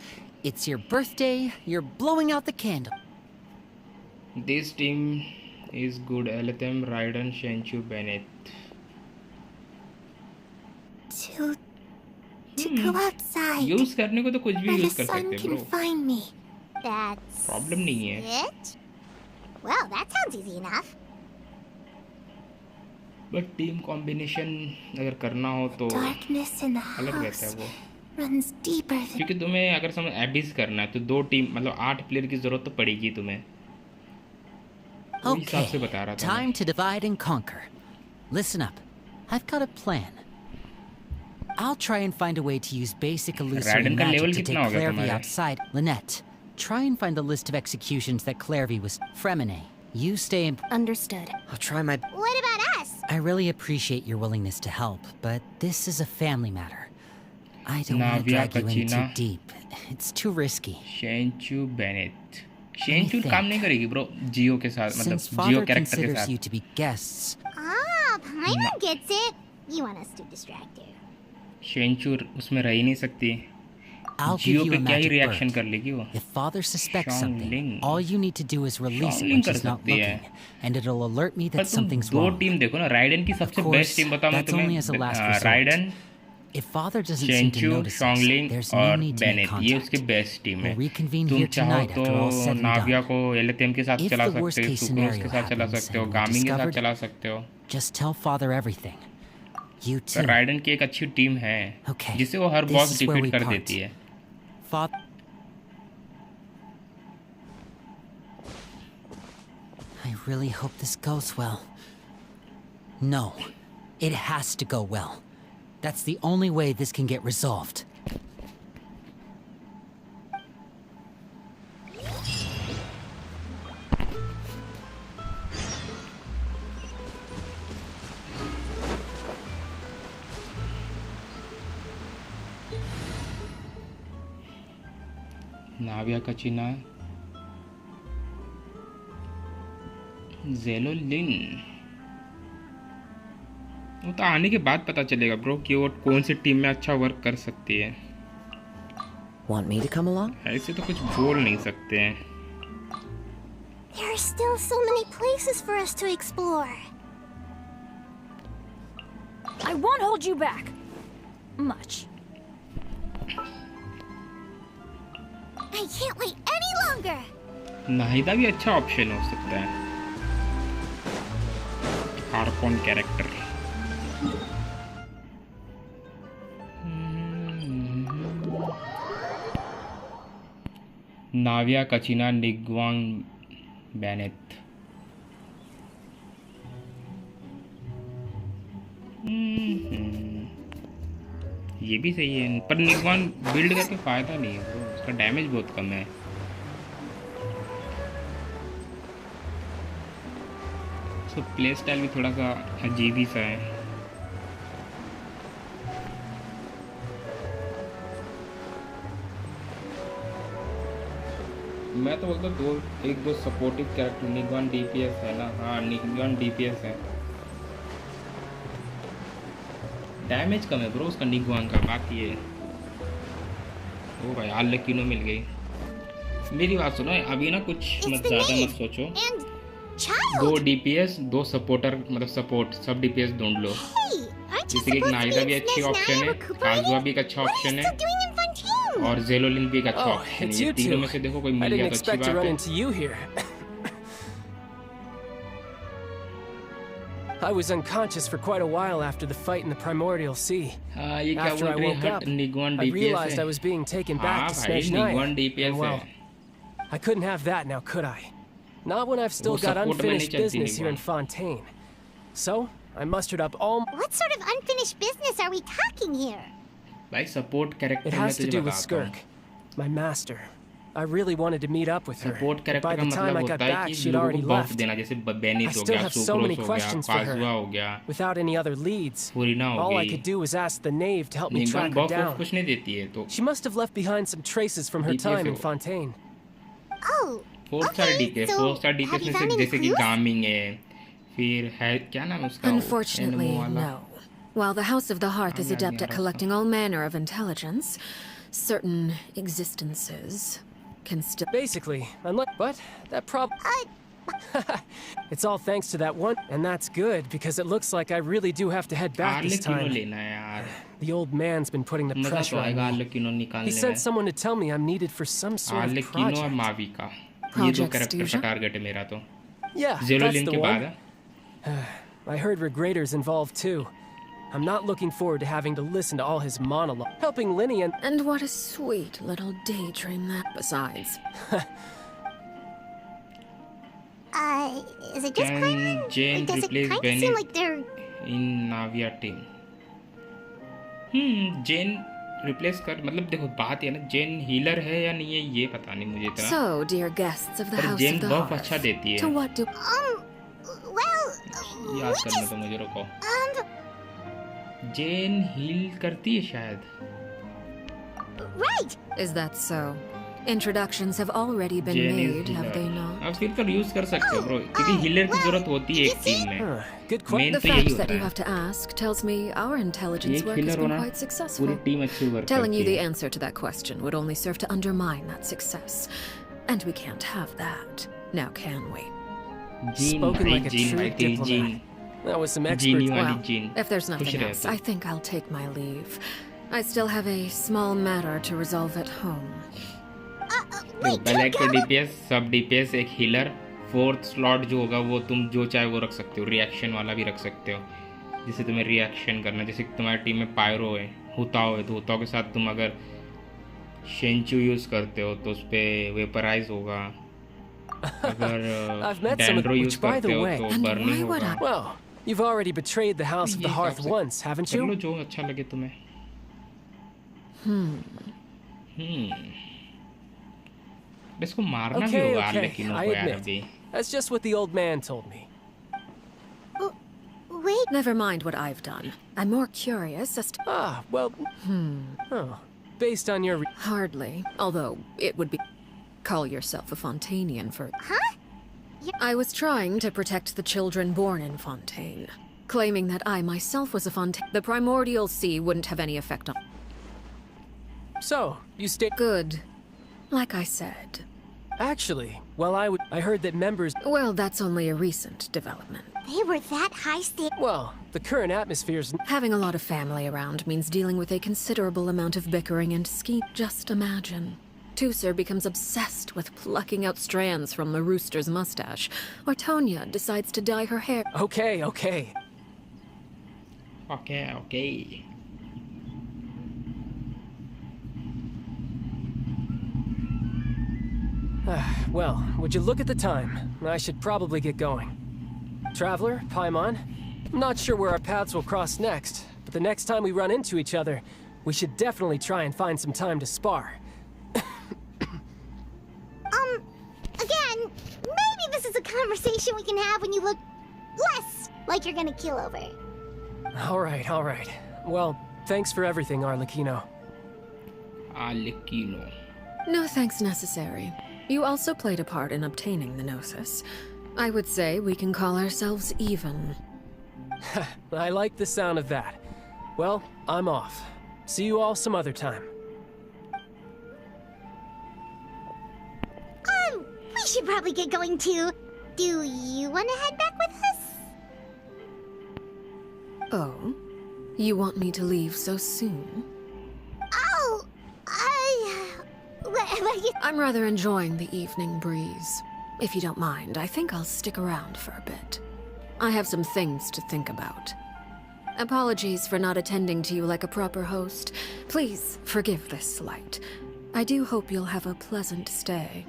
It's your birthday, you're blowing out the candle. This team is good. LTM, Raiden, Shenchu, Bennett. to go outside. Use करने को तो कुछ भी Where the use कर sun सकते can bro, find me. That's problem नहीं है। it? Well, that sounds easy enough. But team combination अगर करना हो तो Darkness in the अलग रहता है house वो। runs deeper than. क्योंकि तुम्हें अगर समझ एबिस करना है तो 2 टीम मतलब 8 प्लेयर की जरूरत तो पड़ेगी तुम्हें। वही हिसाब से Okay, बता रहा था मैं। time to divide and conquer. Listen up. I've got a plan. I'll try and find a way to use basic illusory Raiden का magic level to कितना take होगा Clairvy तुम्हारा? outside. Lynette, try and find the list of executions that Clairvy was. Fremine, you stay in. Understood. I'll try my. What about us? I really appreciate your willingness to help, but this is a family matter. I don't want to Navia drag you in too Kachina. deep. It's too risky. शेंचू बेनेट। शेंचू think. काम नहीं करेगी bro जियो के साथ, मतलब Since जियो Father character के considers you साथ। to be guests, Ah, Paimon gets it. You want us to distract her. शेंचू उसमें रह ही नहीं सकती। I'll give जियो you पे a क्या ही magic रिएक्शन bird. कर लेगी वो। If Father suspects Xiangling. something, all you need to do is release it Xiangling when कर she's not सकती है। looking, and it'll alert me पर that तुम something's 2 wrong. टीम देखो ना, राइडन की सबसे course, बेस्ट टीम बताऊं मैं that's only as a last तुम्हें। resort. Ridden, If Father doesn't seem to शेंचू, notice us, शॉन्गलिंग there's no और need to make बेनेट, ये उसकी contact. बेस्ट टीम है। We'll reconvene तुम here चाहो tonight तो after all said and नाविया done. को LTM के साथ If चला the worst सकते हो, case सुक्रोस के scenario साथ चला happens सकते हो, and we're गामिंग के साथ discovered, चला सकते हो। Just tell Father everything. You तो too. राइडन की एक अच्छी टीम है Okay, जिसे वो हर this boss is where defeat we कर part. देती है। Father. really hope this goes well. No, it has to go well. That's the only way this can get resolved. नाविया कचिना जेलोलिन वो तो आने के बाद पता चलेगा ब्रो कि वो कौन सी टीम में अच्छा वर्क कर सकती है। Want me to come along? ऐसे तो कुछ बोल नहीं सकते हैं। There are still so many places for us to explore. I won't hold you back. Much. I can't wait any longer. Nahida भी अच्छा ऑप्शन हो सकता है। हार्पोन कैरेक्टर। नाविया कचिना निग्वांग बैनेट। ये भी सही है पर निग्वान बिल्ड करके फायदा नहीं है ब्रो, उसका डैमेज बहुत कम है। तो प्ले स्टाइल भी थोड़ा सा अजीब ही सा है। मैं तो बोलता एक दो सपोर्टिव कैरेक्टर निग्वान डीपीएस है ना। हाँ निग्वान डीपीएस है, डैमेज कम है ब्रो उसका निग्वान का। बाकी है ओ भाई आर्लेकिनो मिल गई। मेरी बात सुनो अभी ना कुछ मत ज़्यादा मत सोचो। दो डीपीएस दो सपोर्टर मतलब सपोर्ट सब डीपीएस ढूंढ लो। जैसे कि नाइदा भी अच्छी ऑप्शन है, काजुआ भी एक अच्छा ऑप्शन है और जेलोलिन भी एक अच्छा ऑप्शन है। तीनों में से देखो कोई मिल गया तो अच्छी बात है। I was unconscious for quite a while after the fight in the primordial sea. After I woke up, I realized I was being taken back to Snezhnaya. And well, I couldn't have that now, could I? Not when I've still got unfinished business here in Fontaine. So, I mustered up all... What sort of unfinished business are we talking here? Like support character. It has to do with Skirk, my master. I really wanted to meet up with her, but by the time I got back, she'd already left. I still have so many questions for her, without any other leads. All I could do was ask the knave to help me track her down. She must have left behind some traces from her time in Fontaine. Oh, okay, so have you found any clues? Unfortunately, no. While the House of the Hearth is adept at collecting all manner of intelligence, certain existences can still... Basically, unless... But that problem... It's all thanks to that one, and that's good, because it looks like I really do have to head back this time. The old man's been putting the pressure on me. He sent someone to tell me I'm needed for some sort of project. Yeah, that's the one. I heard Regretter's involved too. I'm not looking forward to having to listen to all his monologue. Helping Linny and... And what a sweet little daydream that besides. Is it just Paimon? Jane Does it replace kind of Benny seem like they're... in Navia team. Jane replace कर मतलब देखो बात ये ना Jane healer है या नहीं है ये पता नहीं मुझे इतना। So, dear guests of the House Jane of the buff Hearth, अच्छा देती है। to what do... well... याद करने तो मुझे रुको। Jane heal करती है शायद। Right. Is that so? Introductions have already been made, have they not? अब फिर तो use कर सकते हो bro, क्योंकि healer की जरूरत होती है एक team में। Main The तो यही fact that होता you है। have to ask tells me our intelligence work has been quite successful. पूरी team अच्छी work Telling you करती the है। answer to that question would only serve to undermine that success. And we can't have that. Now can we? Spoken like a true diplomat. That was some expert... Well, if there's nothing else, I think I'll take my leave. I still have a small matter to resolve at home. पहले एक DPS सब DPS एक healer fourth slot जो होगा वो तुम जो चाहे वो रख सकते हो, रिएक्शन वाला भी रख सकते हो जिसे तुम्हें रिएक्शन करना। जैसे तुम्हारी टीम में पायरो है, हुताओ है, तो हुताओ के साथ तुम अगर शेंचू यूज़ करते हो तो उस पर वेपराइज होगा। I've met some of them, which, by the way, And why would I? well, you've already betrayed the House of the Hearth once, haven't you? Okay, I admit. That's just what the old man told me. Wait. Never mind what I've done. I'm more curious as to... Ah, well... Oh, based on your... Hardly. Although, it would be... Call yourself a Fontanian for... Huh? I was trying to protect the children born in Fontaine. Claiming that I myself was a Fontaine... The primordial sea wouldn't have any effect on... So, you stay... Good. Like I said. Actually, well, I heard that members... Well, that's only a recent development. They were that high stakes. Well, the current atmosphere's... Having a lot of family around means dealing with a considerable amount of bickering and scheme. Just imagine. Tusser becomes obsessed with plucking out strands from the rooster's mustache, or Tonya decides to dye her hair. Okay. Okay. Well, would you look at the time? I should probably get going. Traveler, Paimon, I'm not sure where our paths will cross next, but the next time we run into each other, we should definitely try and find some time to spar. Again, maybe this is a conversation we can have when you look less like you're gonna keel over. All right. Well, thanks for everything, Arlecchino. Arlecchino. No thanks necessary. You also played a part in obtaining the Gnosis. I would say we can call ourselves even. I like the sound of that. Well, I'm off. See you all some other time. We should probably get going too. Do you want to head back with us? Oh? You want me to leave so soon? Oh, I'm rather enjoying the evening breeze. If you don't mind, I think I'll stick around for a bit. I have some things to think about. Apologies for not attending to you like a proper host. Please forgive this slight. I do hope you'll have a pleasant stay.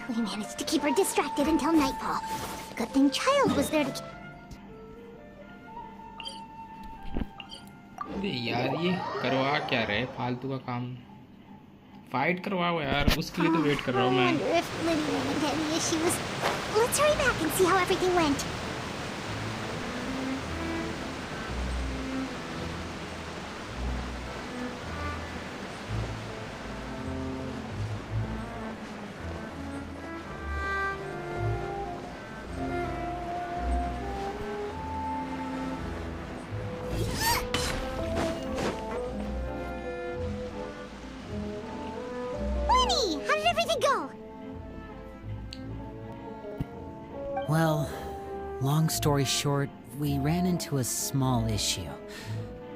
We managed to keep her distracted until nightfall. Good thing Child was there to... यार ये करवा क्या रहे फालतू का काम fight करवाओ यार उसके लिए तो वेट कर रहा हूँ मैं Let's hurry back and see how everything went. Well, long story short, we ran into a small issue.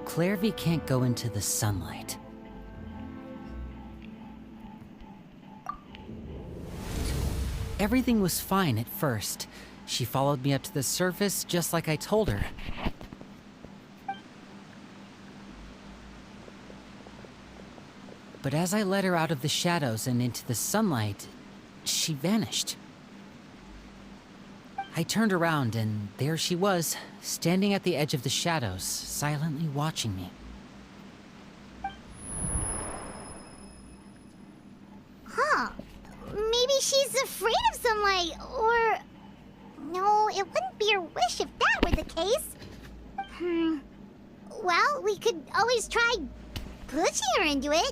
Clairvy can't go into the sunlight. Everything was fine at first. She followed me up to the surface just like I told her. But as I led her out of the shadows and into the sunlight, she vanished. I turned around and there she was, standing at the edge of the shadows, silently watching me. Huh. Maybe she's afraid of sunlight, or... No, it wouldn't be her wish if that were the case. Well, we could always try pushing her into it.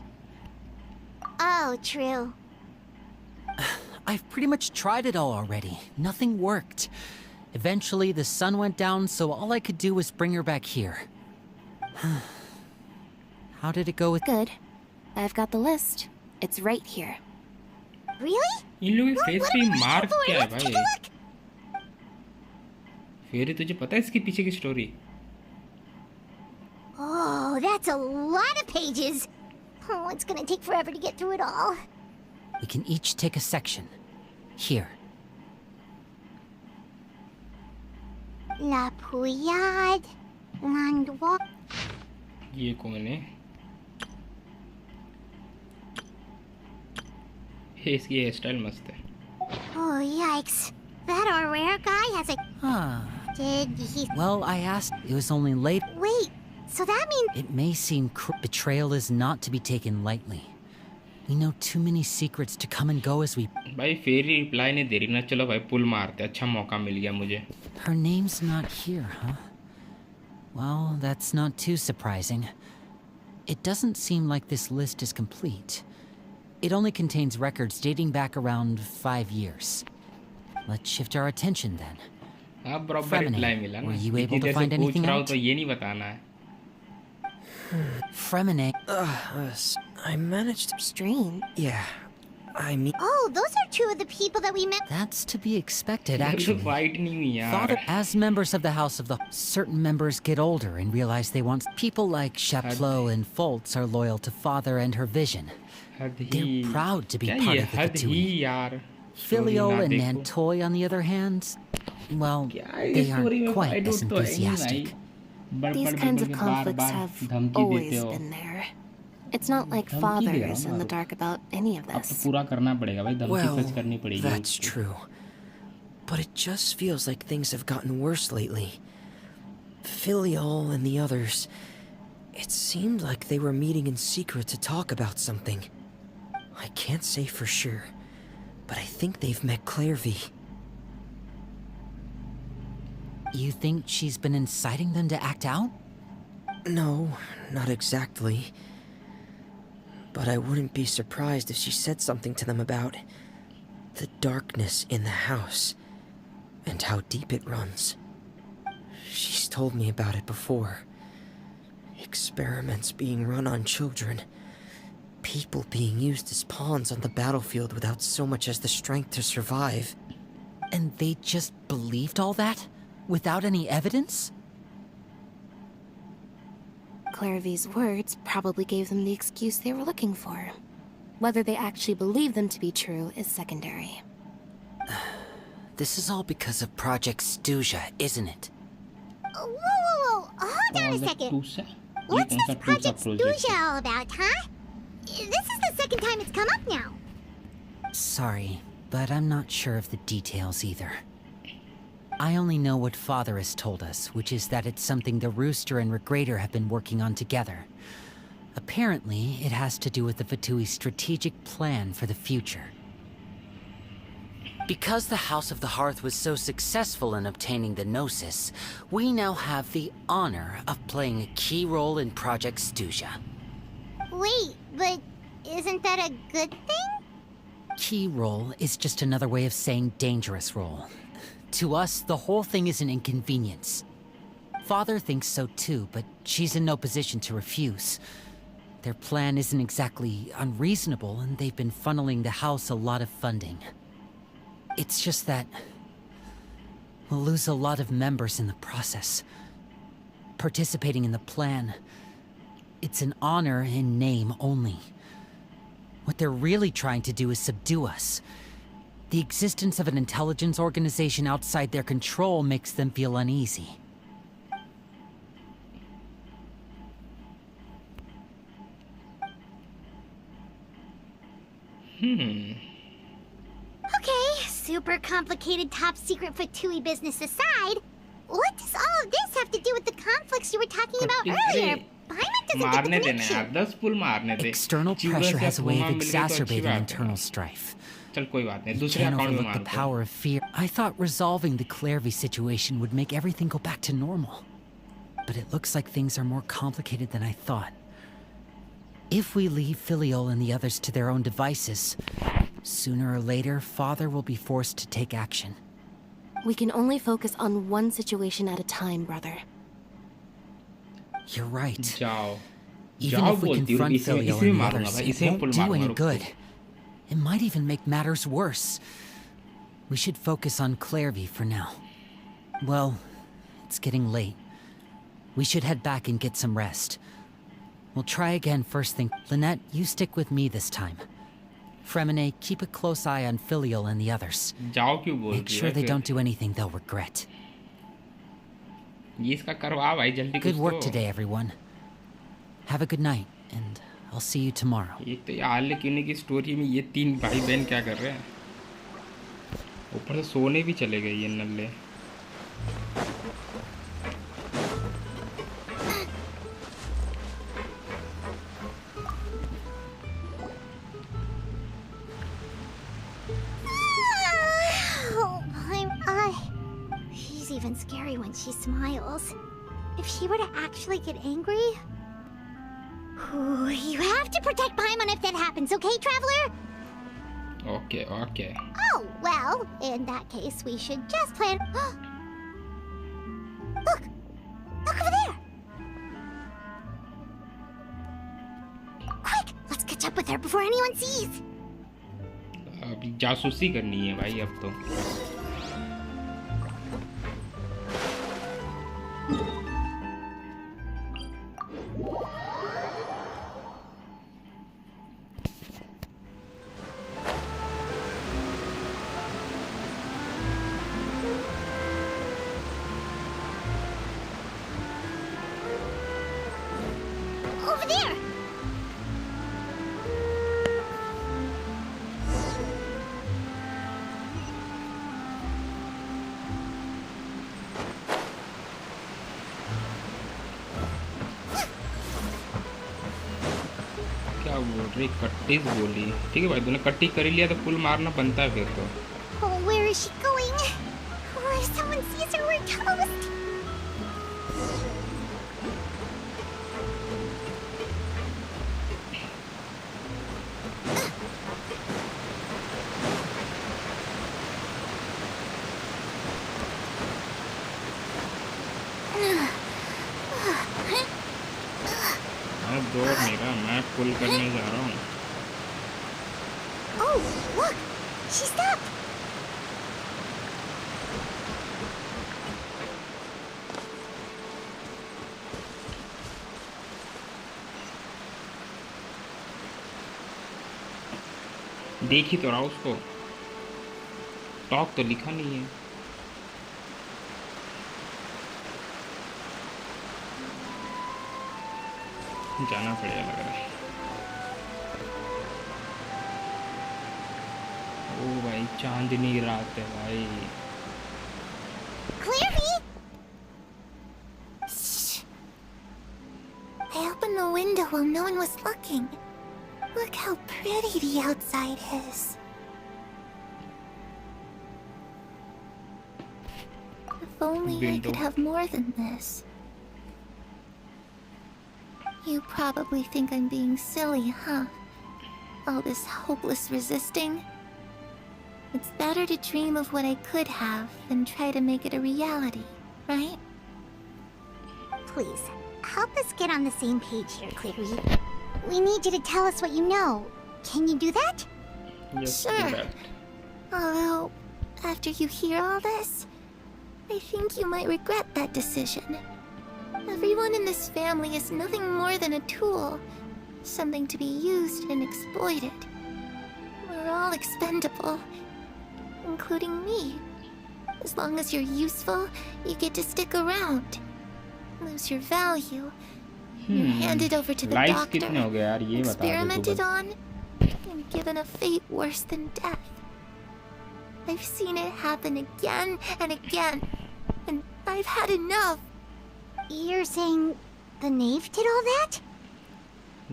Oh, true. I've pretty much tried it all already. Nothing worked. Eventually, the sun went down, so all I could do was bring her back here. How did it go with... Good. I've got the list. It's right here. Really? इन लोगों के face पे mark क्या है भाई? फिर तुझे पता है इसके पीछे की story? Oh, that's a lot of pages. Oh, it's gonna take forever to get through it all. We can each take a section. Here. La Pouillade, L'Endroit. ये कौन है? इसकी हेयर स्टाइल मस्त है. Oh, yikes. That our rare guy has a... Did he... Well, I asked. It was only late. Wait, so that means... It may seem betrayal is not to be taken lightly. We know too many secrets to come and go as we... भाई फेरी reply नहीं दे रही ना. चलो भाई पुल मारते. अच्छा मौका मिल गया मुझे. Her name's not here, huh? Well, that's not too surprising. It doesn't seem like this list is complete. It only contains records dating back around 5 years. Let's shift our attention then. अब बराबर reply मिला ना. Were you able to find anything out? तो ये नहीं बताना है. Fremine. I managed to... Stream? Yeah, I mean... Oh, those are two of the people that we met... That's to be expected, actually. Fight नहीं हुई यार. Father, as members of the House of the... Certain members get older and realize they want... People like Chaplot and Foltz are loyal to Father and her vision. They're proud to be part of the Fatui. Filio and Nantoy, on the other hand, well, they aren't quite as enthusiastic. These kinds of conflicts have always been there. It's not like Father is in the dark about any of this. Well, that's true. But it just feels like things have gotten worse lately. Filial and the others, it seemed like they were meeting in secret to talk about something. I can't say for sure, but I think they've met Clairvy. You think she's been inciting them to act out? No, not exactly. But I wouldn't be surprised if she said something to them about the darkness in the house and how deep it runs. She's told me about it before. Experiments being run on children. People being used as pawns on the battlefield without so much as the strength to survive. And they just believed all that? Without any evidence? Clairvy's words probably gave them the excuse they were looking for. Whether they actually believe them to be true is secondary. This is all because of Project Stuja, isn't it? Whoa. Hold on a second. What's this Project Stuja all about, huh? This is the second time it's come up now. Sorry, but I'm not sure of the details either. I only know what Father has told us, which is that it's something the Rooster and Regrader have been working on together. Apparently, it has to do with the Fatui's strategic plan for the future. Because the House of the Hearth was so successful in obtaining the Gnosis, we now have the honor of playing a key role in Project Stuja. Wait, but isn't that a good thing? Key role is just another way of saying dangerous role. To us, the whole thing is an inconvenience. Father thinks so too, but she's in no position to refuse. Their plan isn't exactly unreasonable, and they've been funneling the house a lot of funding. It's just that we'll lose a lot of members in the process. Participating in the plan, it's an honor in name only. What they're really trying to do is subdue us. The existence of an intelligence organization outside their control makes them feel uneasy. Okay, super complicated top secret Fatui business aside, what does all of this have to do with the conflicts you were talking about earlier? External pressure has a way of exacerbating internal strife. चल कोई बात नहीं. You दूसरे can't account में overlook the मार दो. power of fear. I thought resolving the Clairvy situation would make everything go back to normal. But it looks like things are more complicated than I thought. If we leave Filiol and the others to their own devices, sooner or later, Father will be forced to take action. We can only focus on one situation at a time, brother. You're right. जाओ. Even जाओ if we बोलती हूँ. confront इसे Filiol इसे and the मारूंगा others, भाई. it इसे won't pull do any मारूंगा. good. It might even make matters worse. We should focus on Clairvy for now. Well, it's getting late. We should head back and get some rest. We'll try again first thing. Lynette, you stick with me this time. Fremine, keep a close eye on Filiol and the others. जाओ क्यों बोलती है? Make sure they don't do anything they'll regret. ये इसका करवा भाई जल्दी. Good work today, everyone. Have a good night, and I'll see you tomorrow. एक तो ये आर्लेकिनो की स्टोरी में ये तीन भाई बहन क्या कर रहे हैं? ऊपर से सोने भी चले गए ये नल्ले। Even scary when she smiles. If she were to actually get angry... Ooh, you have to protect Paimon if that happens, okay, Traveler? Okay, okay. Oh, well, in that case, we should just plan... Look! Look over there! Quick! Let's catch up with her before anyone sees! अब जासूसी करनी है भाई अब तो। Over there! क्या बोल रही? कट्टी बोली। ठीक है भाई, तूने कट्टी कर लिया तो पुल मारना बनता है फिर तो। Oh, where is she going? Oh, if someone sees her, we're toast! मैं दौड़ नहीं रहा, मैं पुल करने जा रहा हूँ। Oh, look! She stopped! देख ही तो रहा उसको। टॉक तो लिखा नहीं है। जाना पड़ेगा लग रहा है। ओ भाई चांदनी रात है भाई। Clearly! Shh. I opened the window while no one was looking. Look how pretty the outside is. If only I could have more than this. You probably think I'm being silly, huh? All this hopeless resisting? It's better to dream of what I could have than try to make it a reality, right? Please, help us get on the same page here, Clary. We need you to tell us what you know. Can you do that? Yes, Sure. do that. Although, after you hear all this, I think you might regret that decision. Everyone in this family is nothing more than a tool. Something to be used and exploited. We're all expendable. Including me. As long as you're useful, you get to stick around. Lose your value. You're handed over to the Likes doctor, कितने हो गए यार ये बता दो तो experimented बस। on, and given a fate worse than death. I've seen it happen again and again, and I've had enough. You're saying the knave did all that?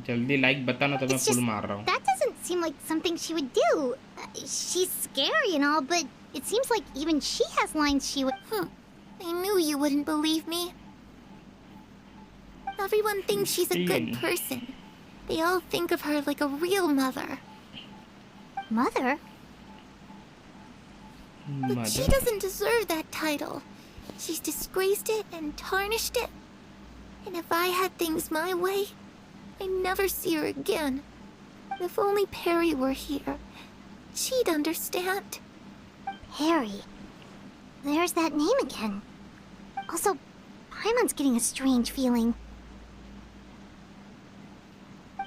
जल्दी लाइक बता ना तो मैं पुल मार रहा हूँ। That doesn't seem like something she would do. She's scary and all, but it seems like even she has lines she would... I knew you wouldn't believe me. Everyone thinks she's a good person. They all think of her like a real mother. Mother? But she doesn't deserve that title. She's disgraced it and tarnished it. And if I had things my way, I'd never see her again. If only Perry were here, she'd understand. Harry. There's that name again. Also, Paimon's getting a strange feeling.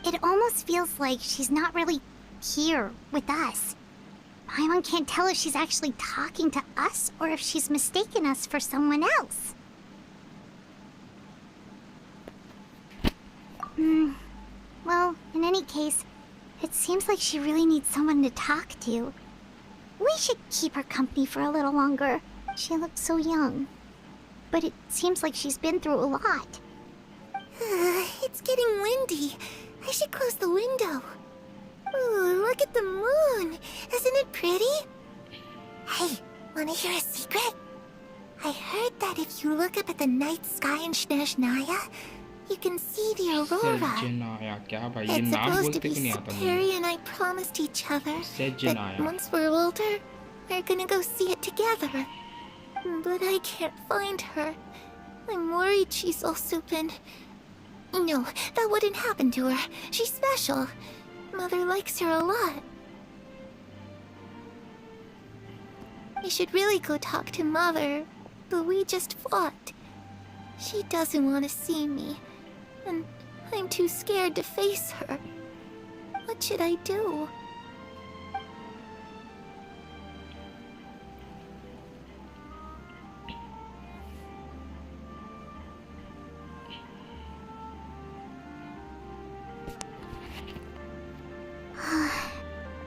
It almost feels like she's not really here with us. Paimon can't tell if she's actually talking to us or if she's mistaken us for someone else. Well, in In any case, it seems like she really needs someone to talk to. We should keep her company for a little longer. She looks so young. But it seems like she's been through a lot. It's getting windy. I should close the window. Ooh, look at the moon. Isn't it pretty? Hey, wanna hear a secret? I heard that if you look up at the night sky in Snezhnaya, you can see the aurora. It's supposed to be Perry and I promised each other that once we're older, we're gonna go see it together. But I can't find her. I'm worried she's also been... No, that wouldn't happen to her. She's special. Mother likes her a lot. I should really go talk to Mother, but we just fought. She doesn't want to see me, and I'm too scared to face her. What should I do?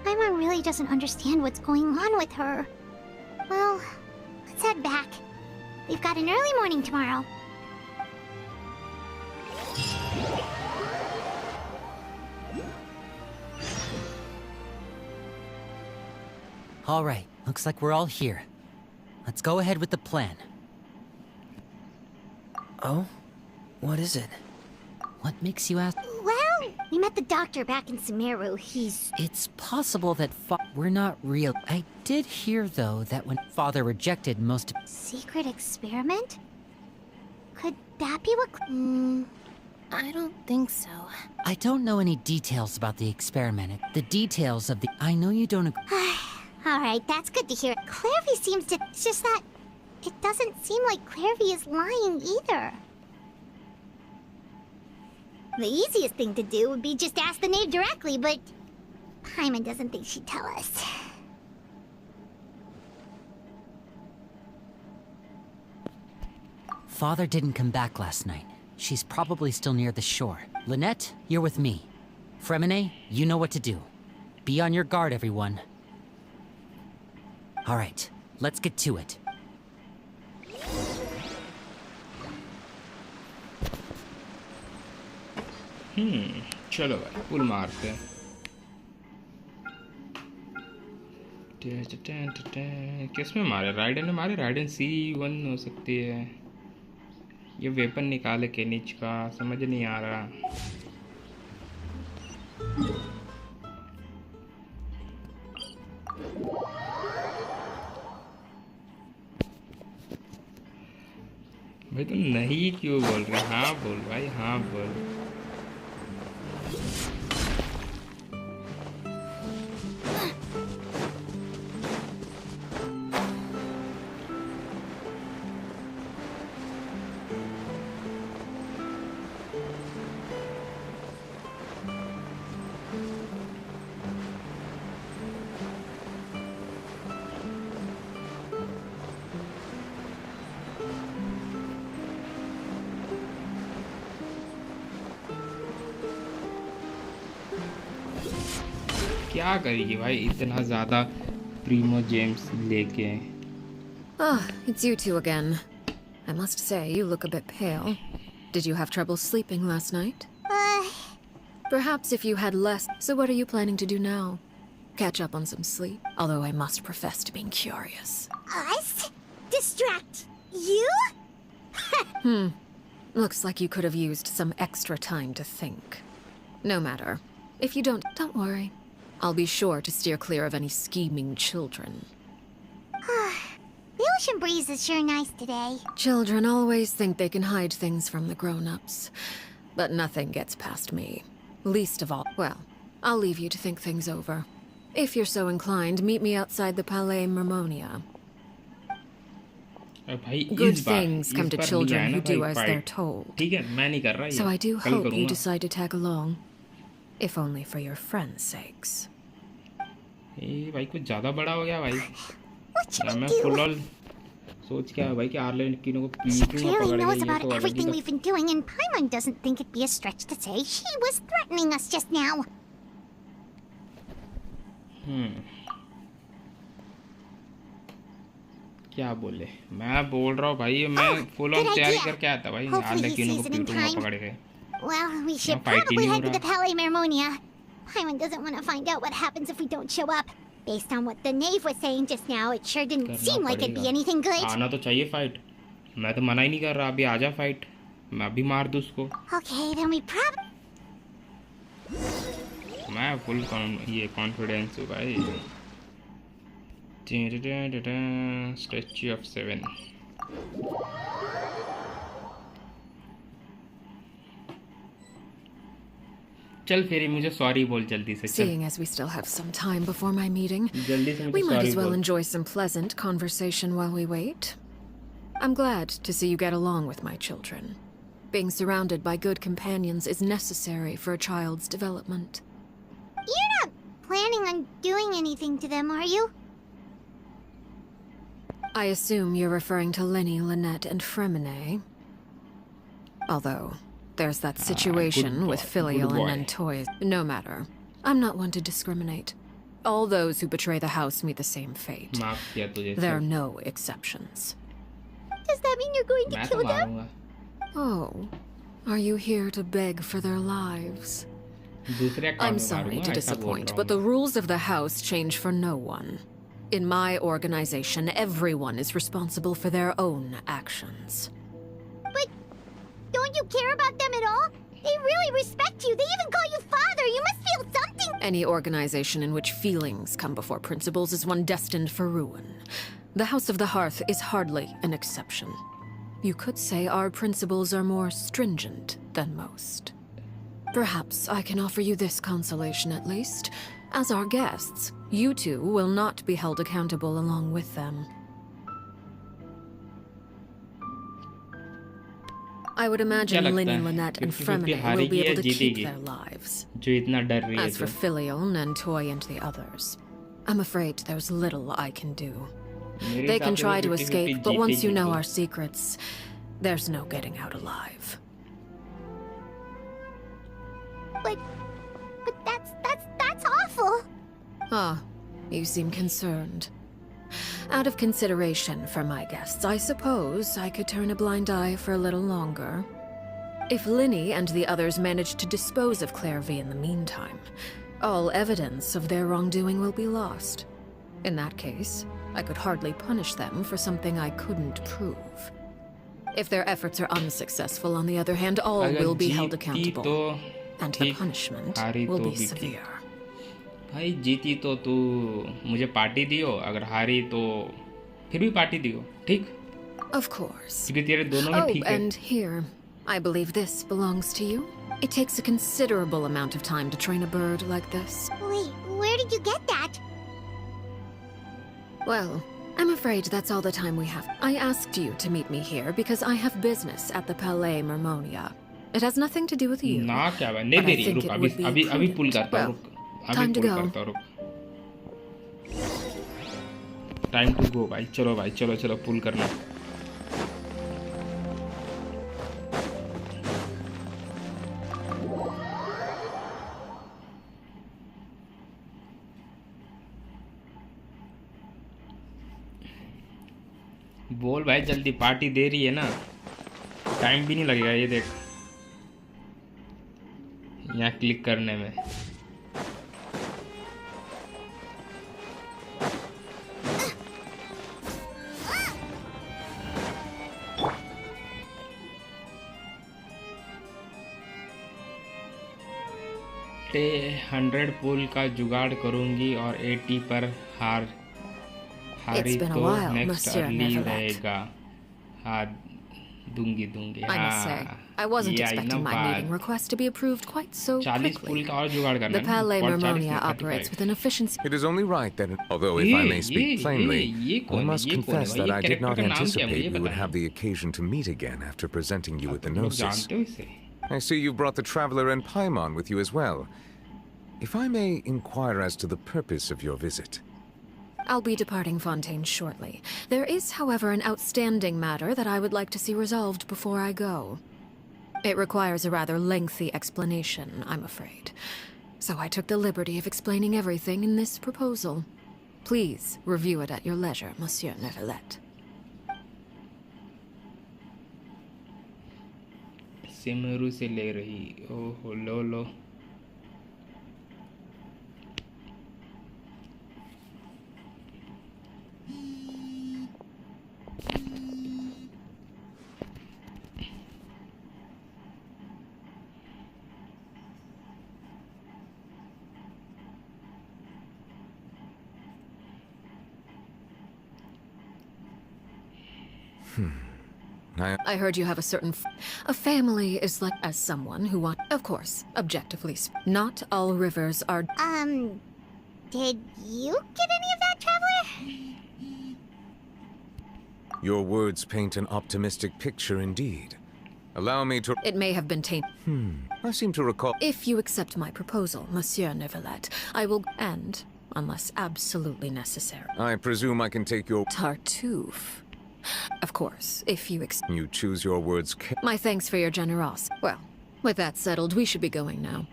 Paimon really doesn't understand what's going on with her. Well, let's head back. We've got an early morning tomorrow. All right, looks like we're all here. Let's go ahead with the plan. Oh? What is it? What makes you ask? Well, we met the doctor back in Sumeru. It's possible that we're not real. I did hear, though, that when Father rejected most... Secret experiment? Could that be what... I don't think so. I don't know any details about the experiment. The details of the... I know you don't agree. Alright, that's good to hear. Clairvy seems to... It's just that... It doesn't seem like Clairvy is lying either. The easiest thing to do would be just ask the knave directly, but... Paimon doesn't think she'd tell us. Father didn't come back last night. She's probably still near the shore. Lynette, you're with me. Fremine, you know what to do. Be on your guard, everyone. All right, let's get to it. चलो भाई पुल मारते हैं. किस में मारे? Ridden ने मारे. Ridden C1 हो सकती है. ये वेपन निकाले के नीच का समझ नहीं आ रहा. भाई तुम नहीं क्यों बोल रहे? हाँ बोल भाई, हाँ बोल. क्या करेगी भाई इतना ज़्यादा प्रीमो जेम्स लेके? Ah, it's you two again. I must say, you look a bit pale. Did you have trouble sleeping last night? Perhaps if you had less... So what are you planning to do now? Catch up on some sleep? Although I must profess to being curious. Us? Distract you? Looks like you could have used some extra time to think. No matter. If you don't worry. I'll be sure to steer clear of any scheming children. The ocean breeze is sure nice today. Children always think they can hide things from the grown-ups. But nothing gets past me. Least of all... Well, I'll leave you to think things over. If you're so inclined, meet me outside the Palais Mermonia. Good things come to children who do as they're told. So I do hope you decide to tag along. If only for your friends' sakes. भाई कुछ ज़्यादा बड़ा हो गया भाई. What should मैं I do? Full all सोच क्या है भाई कि आर्लेकिनो को She पीटूंगा clearly पकड़ knows के, ये about तो अलग ही everything बात- we've been doing, and Paimon doesn't think it'd be a stretch to say she was threatening us just now. क्या बोले? मैं बोल रहा हूँ भाई, मैं फुल ऑन तैयारी करके आया था भाई, आर्लेकिनो को पीटूंगा पकड़ के। Well, we should fight probably नहीं head हो to the Palais Mermonia. Paimon doesn't want to find out what happens if we don't show up. Based on what the knave was saying just now, it sure didn't करना seem like it'd be पड़ेगा। anything good. आना तो चाहिए fight, मैं तो मना ही नहीं कर रहा, अभी आजा फाइट, मैं अभी मार दूँ उसको। Okay, then we probably... मैं फुल ये कॉन्फिडेंस हूँ भाई। स्टैच्यू ऑफ 7 चल फेरी, मुझे सॉरी बोल जल्दी से। Seeing as we still have some time before my meeting, जल्दी से we मुझे might सॉरी as well बोल। enjoy some pleasant conversation while we wait. I'm glad to see you get along with my children. Being surrounded by good companions is necessary for a child's development. You're not planning on doing anything to them, are you? I assume you're referring to Lenny, Lynette, and Fremine. Although, there's that situation good with boy, Filial good boy. and Nentoy. No matter. I'm not one to discriminate. All those who betray the house meet the same fate. माफ किया तुझे। There are no exceptions. Does that mean you're going to मैं kill तो them? मारूंगा। Oh, are you here to beg for their lives? दूसरे account I'm में sorry मारूंगा, to ऐसा बोल disappoint, रहा but the हूँ rules of the house change for no one. In my organization, everyone is responsible for their own actions. But don't you care about them at all? They really respect you. They even call you father. You must feel something. Any organization in which feelings come before principles is one destined for ruin. The House of the Hearth is hardly an exception. You could say our principles are more stringent than most. Perhaps I can offer you this consolation at least. As our guests, you two will not be held accountable along with them. I would imagine लगता Linny, है? Lynette, and 50-50 Fremine will हारेगी be या able to keep जीतेगी? their lives. जो इतना डर रही है As for तो। Filial, Nentoy, and the others, I'm afraid there's little I can do. मेरे They हिसाब can से try वो to 50-50 escape, but once you जीतेगी know तो। our secrets, there's no getting out alive. But that's awful. Ah, you seem concerned. Out of consideration for my guests, I suppose I could turn a blind eye for a little longer. If Linny and the others manage to dispose of Clairvy in the meantime, all evidence of their wrongdoing will be lost. In that case, I could hardly punish them for something I couldn't prove. If their efforts are unsuccessful, on the other hand, all अगर will be held जीती accountable. तो And the ठीक, punishment हारी will तो be भी ठीक। severe. भाई जीती तो तू मुझे पार्टी दियो, अगर हारी तो फिर भी पार्टी दियो, ठीक? Of course. क्योंकि तेरे दोनों में Oh, ठीक है। and here, I believe this belongs to you. It takes a considerable amount of time to train a bird like this. Wait, where did you get that? Well, I'm afraid that's all the time we have. I asked you to meet me here because I have business at the Palais Mermonia. It has nothing to do with you. ना क्या बात, नहीं but I दे रही, think रुक, it अभी would be अभी अभी पुल prudent. करता हूँ, Well, रुक, अभी time to पुल go. करता हूँ, रुक। टाइम टू गो भाई, चलो भाई, चलो चलो पुल करना। बोल भाई जल्दी, पार्टी दे रही है ना, टाइम भी नहीं लगेगा, ये देख यहाँ क्लिक करने में। ते 100 पुल का जुगाड़ करूंगी और 80 पर हारी It's been a तो while, next Monsieur early Neverlet. रहेगा। हाँ दूंगी I must say, I wasn't expecting my meeting request to be approved quite so 40 pull quickly. का और जुगाड़ करना The है, Palais और 40 Mermonia नहीं, operates 35। with an efficiency. It is only right that, although if I may speak plainly, ये I कौन है? must ये कौन है confess भाई? that ये I did character not का नाम क्या है? anticipate मुझे we would पता have नहीं। the occasion to meet again after presenting you with the तुम लोग gnosis. जानते हो इसे? I see you brought the Traveler and Paimon with you as well. If I may inquire as to the purpose of your visit. I'll be departing Fontaine shortly. There is, however, an outstanding matter that I would like to see resolved before I go. It requires a rather lengthy explanation, I'm afraid. So I took the liberty of explaining everything in this proposal. Please review it at your leisure, Monsieur Neuvillette. सिमरू से ले रही ओहो लो I heard you have a certain a family is like as someone who want, of course, objectively, not all rivers are. Did you get any of that, Traveler? Your words paint an optimistic picture indeed. Allow me to... It may have been tainted. I seem to recall... If you accept my proposal, Monsieur Neuvillette, I will end, unless absolutely necessary. I presume I can take your... Tartuffe. Of course, if you You choose your words My thanks for your generosity. Well, with that settled, we should be going now.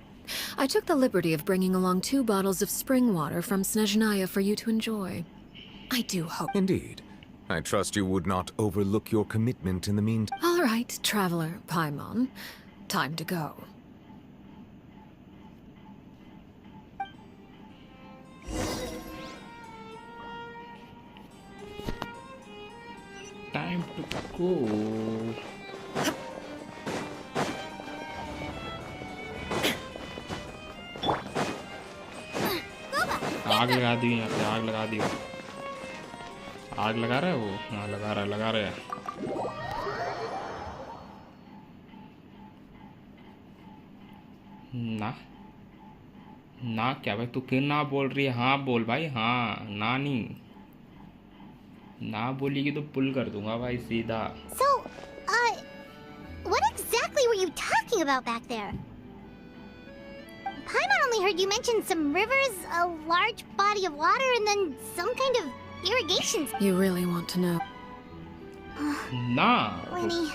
I took the liberty of bringing along 2 bottles of spring water from Snezhnaya for you to enjoy. I do hope... Indeed. I trust you would not overlook your commitment in the meantime. All right, Traveler Paimon. Time to go. Time to go. आग लगा दी यहाँ पे आग लगा दी आग लगा रहा है वो हाँ लगा रहा है ना क्या भाई तू क्यों ना बोल रही है हाँ बोल भाई हाँ ना नहीं ना बोलेगी तो पुल कर दूंगा भाई सीधा So, what exactly were you talking about back there? Paimon only heard you mention some rivers, a large body of water, and then some kind of irrigation. You really want to know? ना Lenny,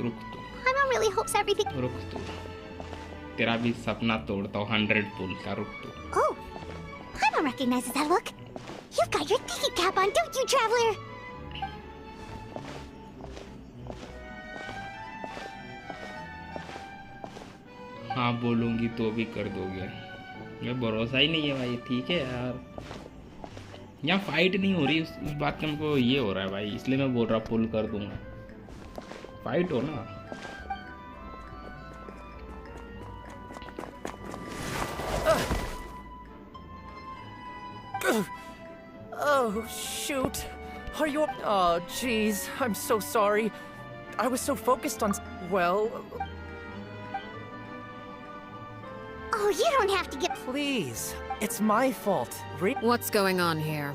रुक तो Paimon really hopes everything... रुक तो तेरा भी सपना तोड़ता हूँ 100 पुल का रुक तो Oh, Paimon recognizes that look. You've got your tiki cap on, don't you, Traveler? हाँ बोलूँगी तो भी कर दोगे मैं भरोसा ही नहीं है भाई ठीक है यार यहाँ फाइट नहीं हो रही उस बात का हमको ये हो रहा है भाई इसलिए मैं बोल रहा पुल कर दूंगा फाइट हो ना Oh, shoot. Are you... Oh, jeez. I'm so sorry. I was so focused on... Well... Oh, you don't have to get... Please. It's my fault. What's going on here?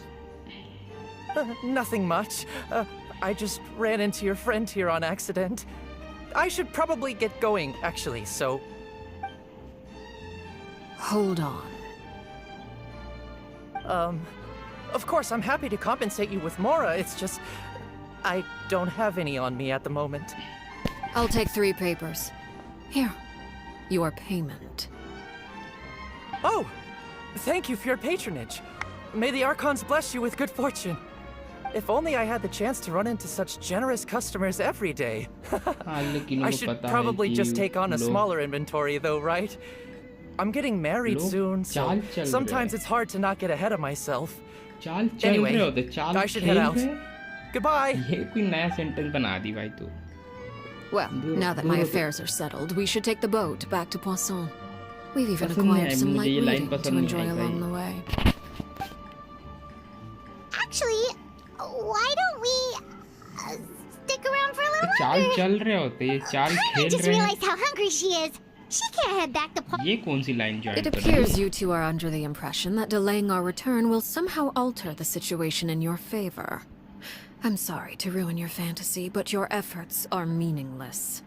Nothing much. I just ran into your friend here on accident. I should probably get going, actually, so... Hold on. Of course, I'm happy to compensate you with Mora, it's just... I don't have any on me at the moment. I'll take 3 papers. Here. Your payment. Oh! Thank you for your patronage. May the Archons bless you with good fortune. If only I had the chance to run into such generous customers every day. I should probably just take on a smaller inventory though, right? I'm getting married soon, so sometimes it's hard to not get ahead of myself. Anyway, I should head out. Goodbye! Well, now that my affairs are settled, we should take the boat back to Poisson. We've even acquired some light reading to enjoy along the way. Actually, why don't we stick around for a little longer? I just realized how hungry she is. She can't head back to It appears you two are under the impression that delaying our return will somehow alter the situation in your favor. I'm sorry to ruin your fantasy, but your efforts are meaningless.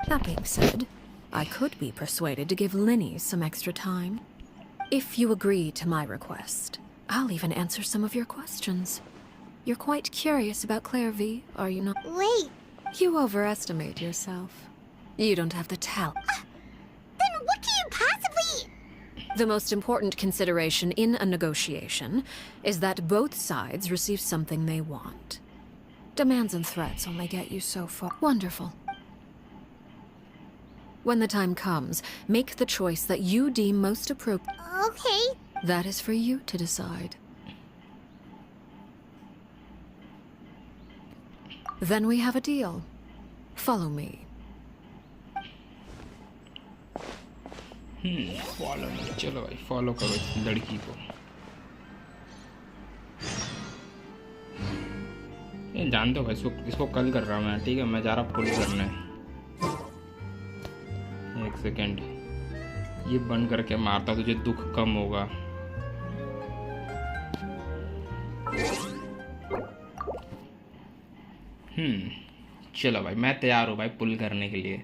That being said, I could be persuaded to give Linny some extra time. If you agree to my request, I'll even answer some of your questions. You're quite curious about Claire V, are you not? Wait. You overestimate yourself. You don't have the talent. Then what can you possibly... The most important consideration in a negotiation is that both sides receive something they want. Demands and threats only get you so far. Wonderful. When the time comes, make the choice that you deem most appropriate. Okay. That is for you to decide. Then we have a deal. Follow me. Follow नहीं, चलो भाई follow करो इस लड़की को। ये जान दो भाई, इसको कल कर रहा हूँ मैं, ठीक है? मैं जा रहा पुल करने। एक सेकेंड, ये बंद करके मारता, तुझे दुख कम होगा। चलो भाई मैं तैयार हूँ भाई पुल करने के लिए।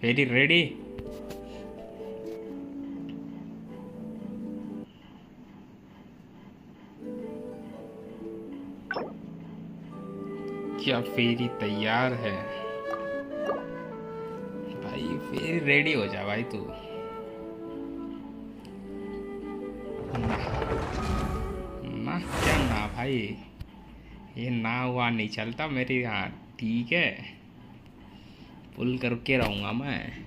Very ready. क्या फेरी तैयार है भाई? फेरी रेडी हो जा भाई तू। ना क्या ना भाई, ये ना हुआ नहीं चलता मेरे यहाँ, ठीक है? पुल करके रहूँगा मैं।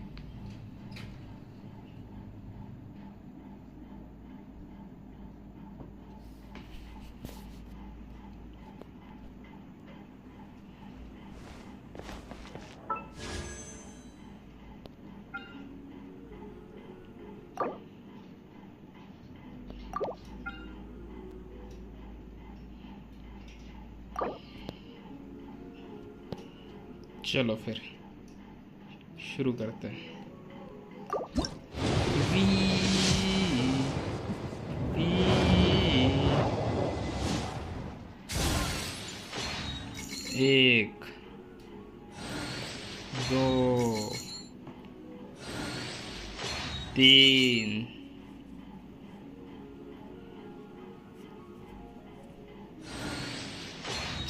चलो फिर शुरू करते हैं। एक, दो, तीन,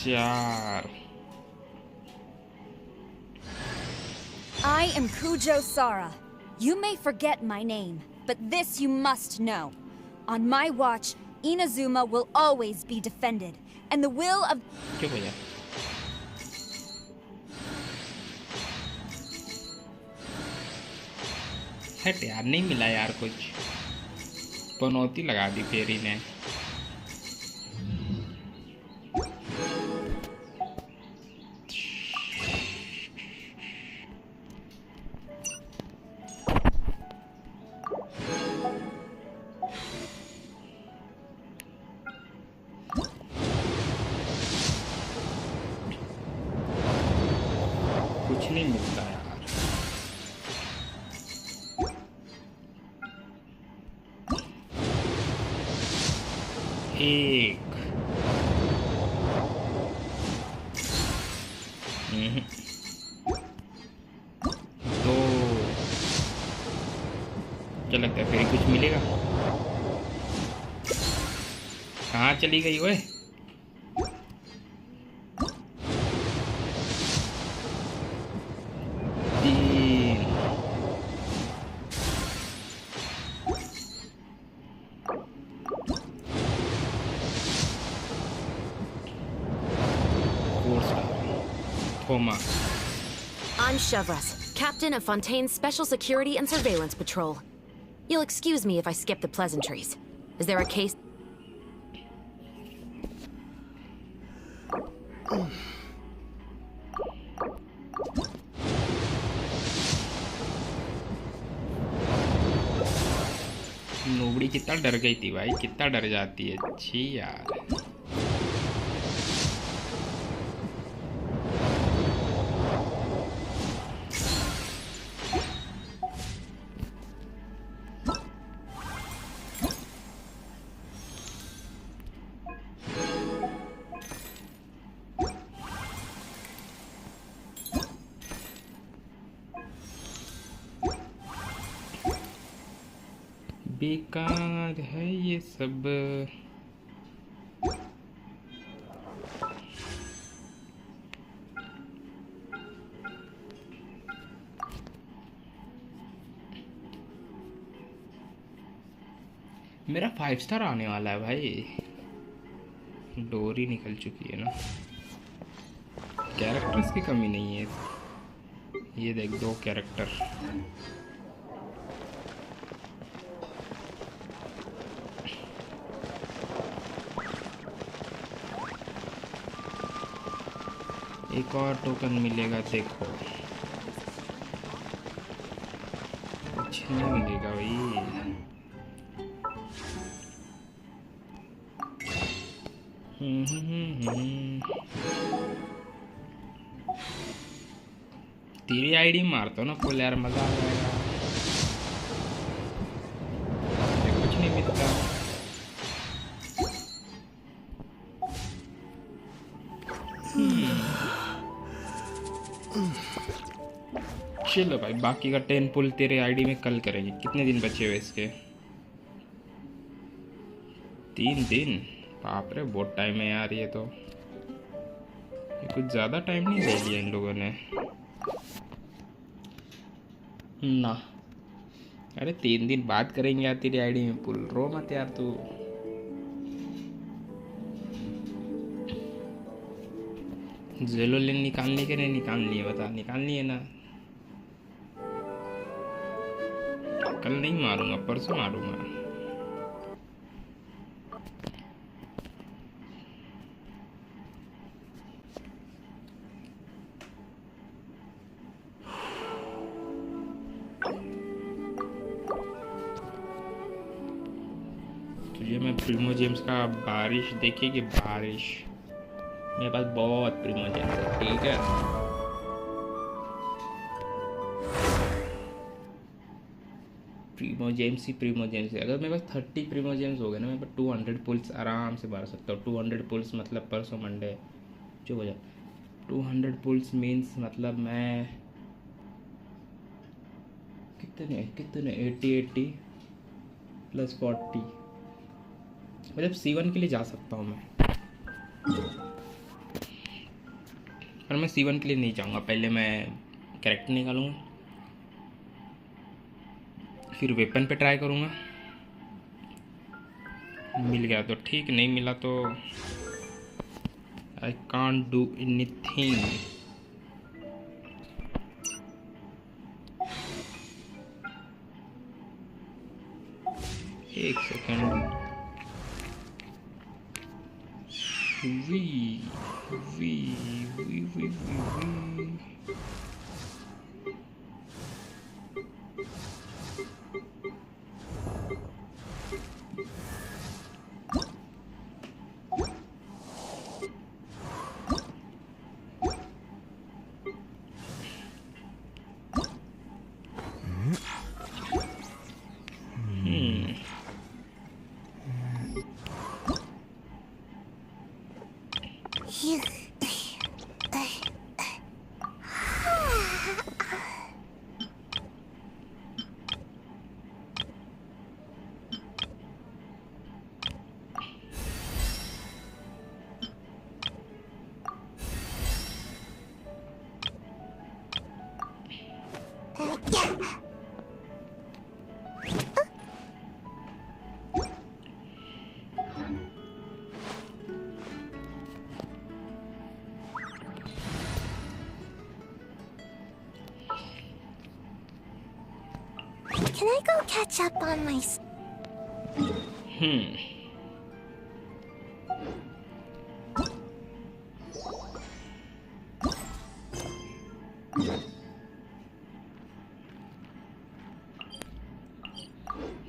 चार। I am Kujo Sara. You may forget my name, but this you must know. On my watch, Inazuma will always be defended, and the will of... क्यों भैया? हट यार, नहीं मिला यार कुछ। पनौती लगा दी फेरी ने। कुछ नहीं मिलता यार। एक, दो, क्या लगता है फिर कुछ मिलेगा? कहाँ चली गई ओए? तीन, I'm Chevras, captain of Fontaine's Special Security and Surveillance Patrol. You'll excuse me if I skip the pleasantries. Is there a case? Nobody कितना डर गई थी भाई, कितना डर जाती है। अच्छी यार। बेकार है ये सब। मेरा 5 स्टार आने वाला है भाई। डोरी निकल चुकी है ना। कैरेक्टर्स की कमी नहीं है। ये देख 2 कैरेक्टर। एक और टोकन मिलेगा देखो। कुछ नहीं मिलेगा भाई। तेरी आईडी मारता हूँ ना फुल यार, मजा आ जाएगा। कुछ नहीं मिलता। चलो भाई, बाकी का 10 पुल तेरे आईडी में कल करेंगे। कितने दिन बचे हुए इसके? 3 दिन। बाप रे, बहुत टाइम है यार ये तो। ये कुछ ज़्यादा टाइम नहीं दे दिया इन लोगों ने ना। अरे 3 दिन बाद करेंगे यार तेरी आईडी में पुल। रो मत यार तू। जेलोलिन निकालनी के नहीं निकालनी है बता? निकालनी है ना। कल नहीं मारूंगा, परसों मारूंगा। चलिए, मैं प्रीमो जेम्स का बारिश देखिए। बारिश मेरे पास बहुत प्रीमो जेम्स है, ठीक है। प्रीमो जेम्स ही प्रीमो जेम्स है। अगर मेरे पास 30 प्रीमो जेम्स हो गए ना, मैं 200 पुल्स आराम से मार सकता हूँ। 200 पुल्स मतलब परसों मंडे जो हो जाए। 200 पुल्स मीन्स मतलब मैं कितने 80 प्लस 40 मतलब C1 के लिए जा सकता हूँ मैं। पर मैं C1 के लिए नहीं जाऊँगा। पहले मैं कैरेक्टर निकालूंगा, फिर वेपन पे ट्राई करूँगा। मिल गया तो ठीक, नहीं मिला तो आई कांट डू एनीथिंग। एक second. We we we we we Can I go catch up on my...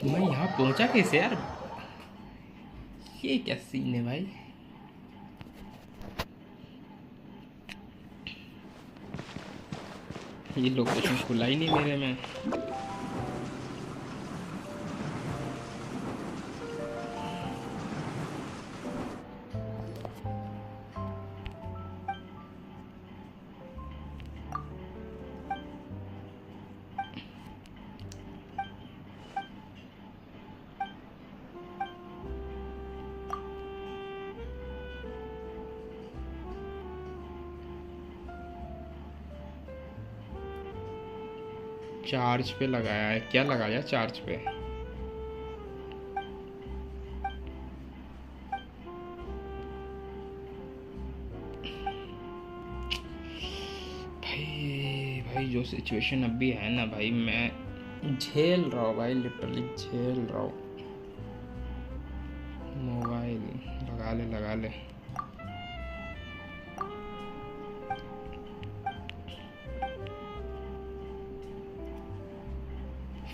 मैं यहाँ पहुँचा कैसे यार? ये क्या सीन है भाई? ये लोकेशन खुला ही नहीं मेरे में। चार्ज पे लगाया है। क्या लगाया चार्ज पे? भाई जो सिचुएशन अभी है ना भाई, मैं झेल रहा हूँ भाई, लिटरली झेल रहा हूँ। मोबाइल लगा ले।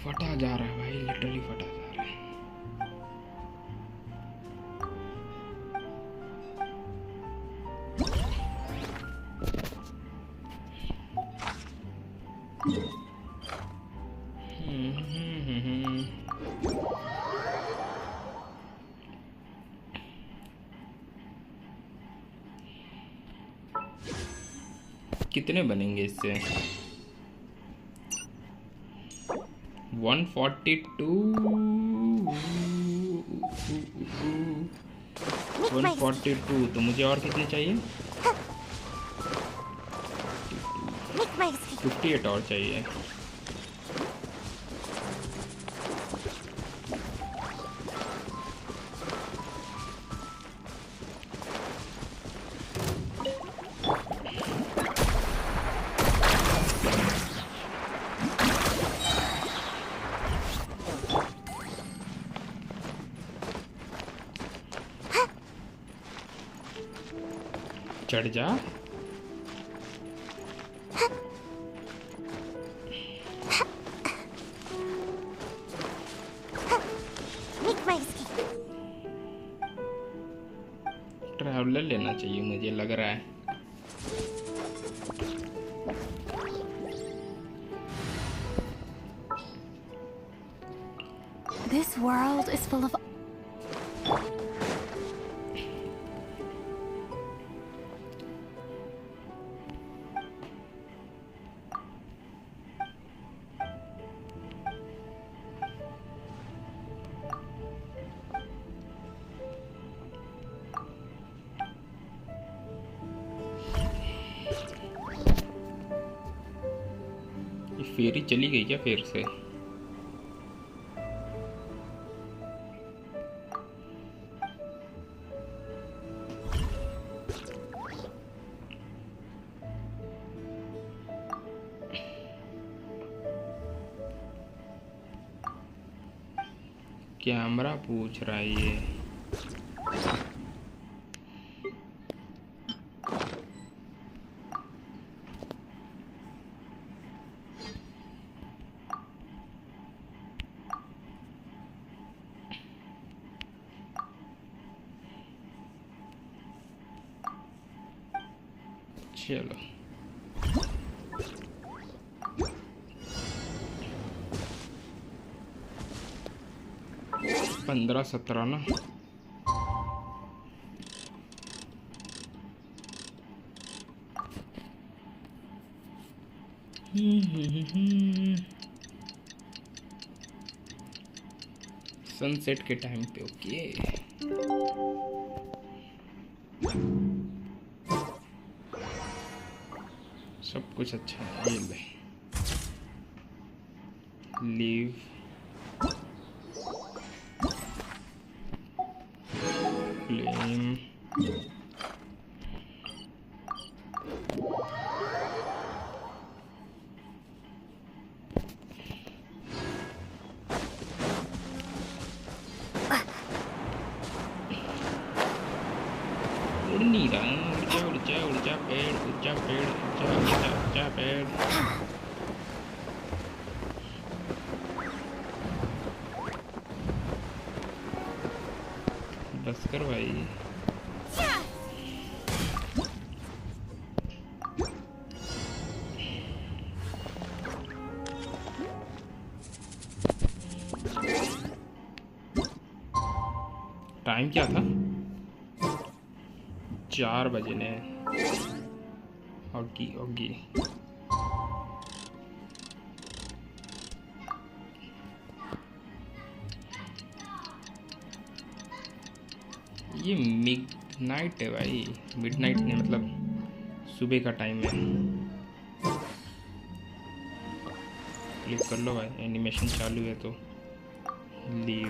फटा जा रहा है भाई, लिटरली फटा जा रहा है। कितने बनेंगे इससे? 142 तो मुझे और कितने चाहिए? 58 और चाहिए। चढ़ जा। ट्रैवलर लेना चाहिए मुझे लग रहा है। This world is full of फेरी चली गई क्या फिर से? कैमरा पूछ रहा है ये। चलो 15-17 ना। सनसेट के टाइम पे। ओके सब कुछ अच्छा है। ये ले लीव फ्लेम उड़ नहीं रहा। उड़ जा पेड़, उड़ जा पेड़। बस कर भाई। टाइम क्या था? 4 बजे ने। ओगी ये मिडनाइट है भाई। मिडनाइट ने मतलब सुबह का टाइम है। क्लिक कर लो भाई, एनिमेशन चालू है तो लीव।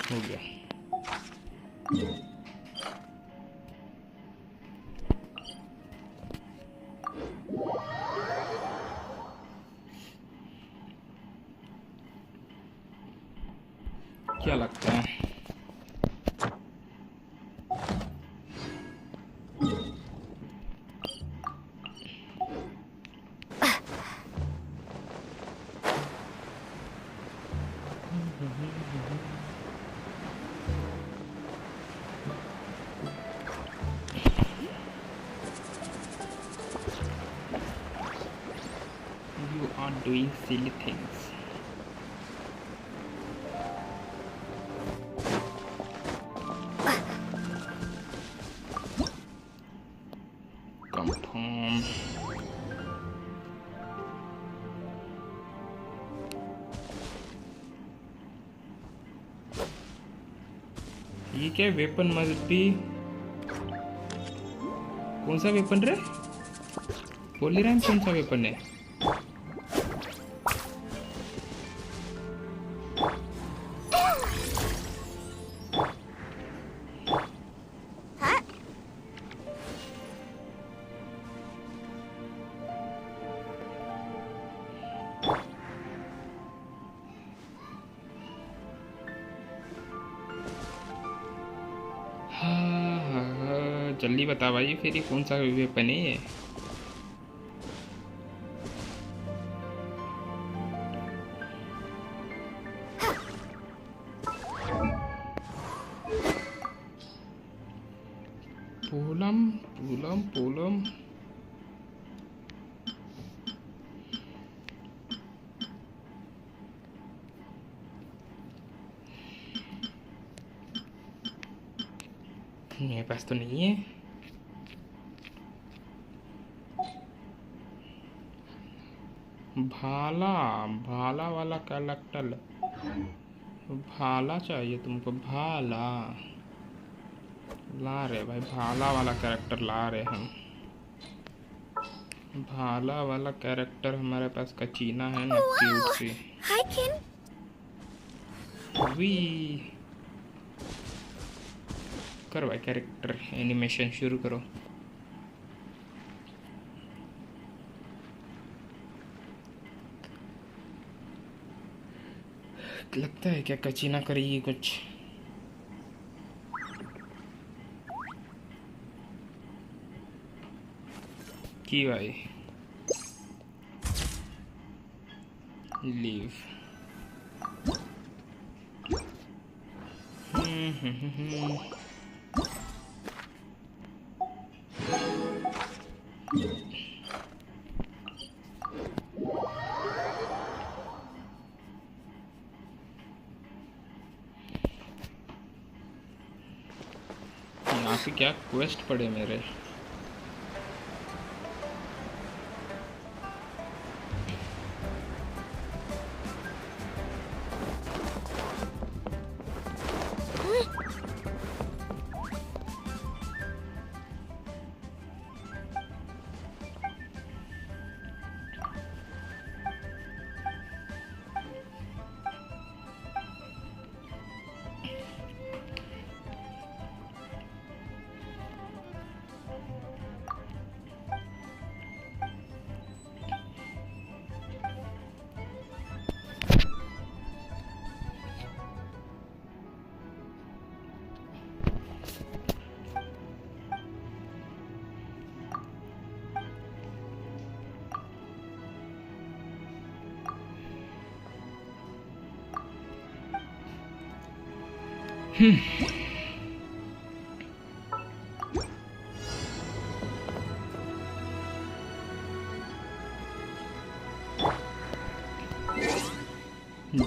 हो गया। doing silly things. Confirm. ये क्या वेपन मस्ट बी? कौन सा वेपन रे? बोल रहा है कौन सा वेपन है? जल्दी बता भाई, फिर ये कौन सा वेपन है ये? पोलम मेरे पास तो नहीं है। भाला वाला कैरेक्टर, भाला चाहिए तुमको? भाला ला रहे भाई, भाला वाला कैरेक्टर ला रहे हम। भाला वाला कैरेक्टर हमारे पास कचीना है ना, क्यूट सी। हाय किन। वी करो भाई, कैरेक्टर एनिमेशन शुरू करो। लगता है क्या कचीना करेगी कुछ? की भाई लीव। यहाँ पे क्या क्वेस्ट पड़े मेरे?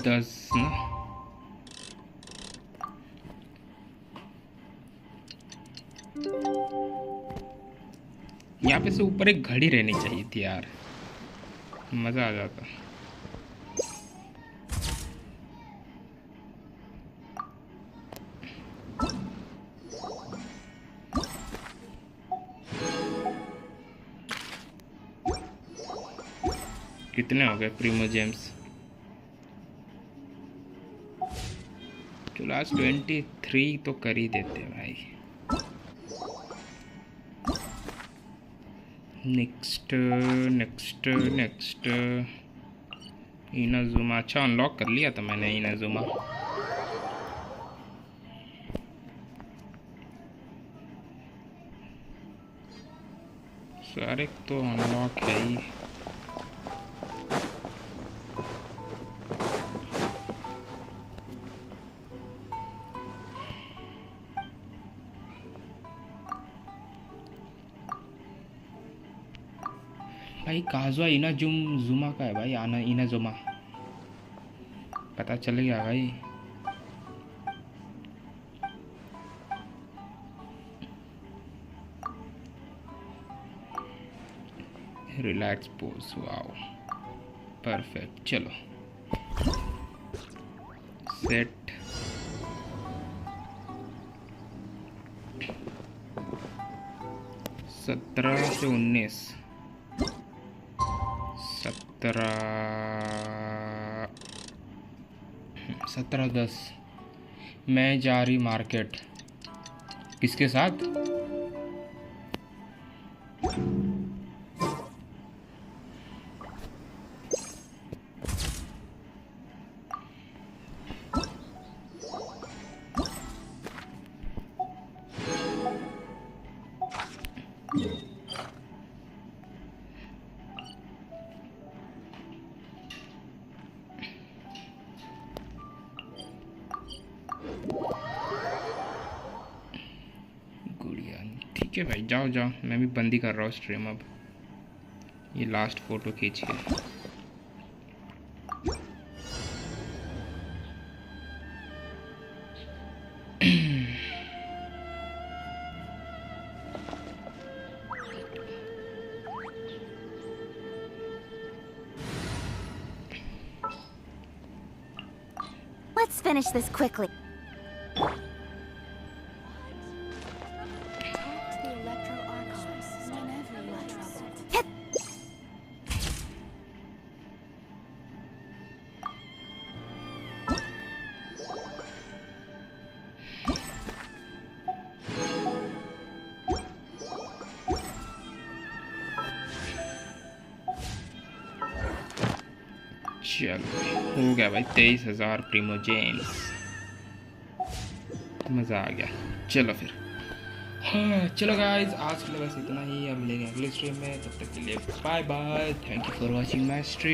दस ना, यहाँ पे से ऊपर एक घड़ी रहनी चाहिए थी यार, मजा आ जाता। कितने हो गए प्रीमो जेम्स? क्लास 23 तो कर ही देते भाई। Next Inazuma. अच्छा अनलॉक कर लिया था मैंने इनाजुमा। सारे तो अनलॉक है ही। भाई काजुआ जुमा का है भाई, आना इनाजुमा पता चल गया भाई। Relax pose, wow perfect. चलो सेट। सत्रह से 19, 17-10। मैं जा रही मार्केट। किसके साथ? ठीक है भाई, जाओ जाओ, मैं भी बंदी कर रहा हूँ स्ट्रीम अब। ये लास्ट फोटो खींचिए। Let's finish this quickly. चलो हो गया भाई 23,000 प्रीमोजेन्स, मज़ा आ गया। चलो फिर हाँ, चलो गाइज आज के लिए बस इतना ही। अब मिलेंगे अगले स्ट्रीम में, तब तक के लिए bye bye. Thank you for watching my stream.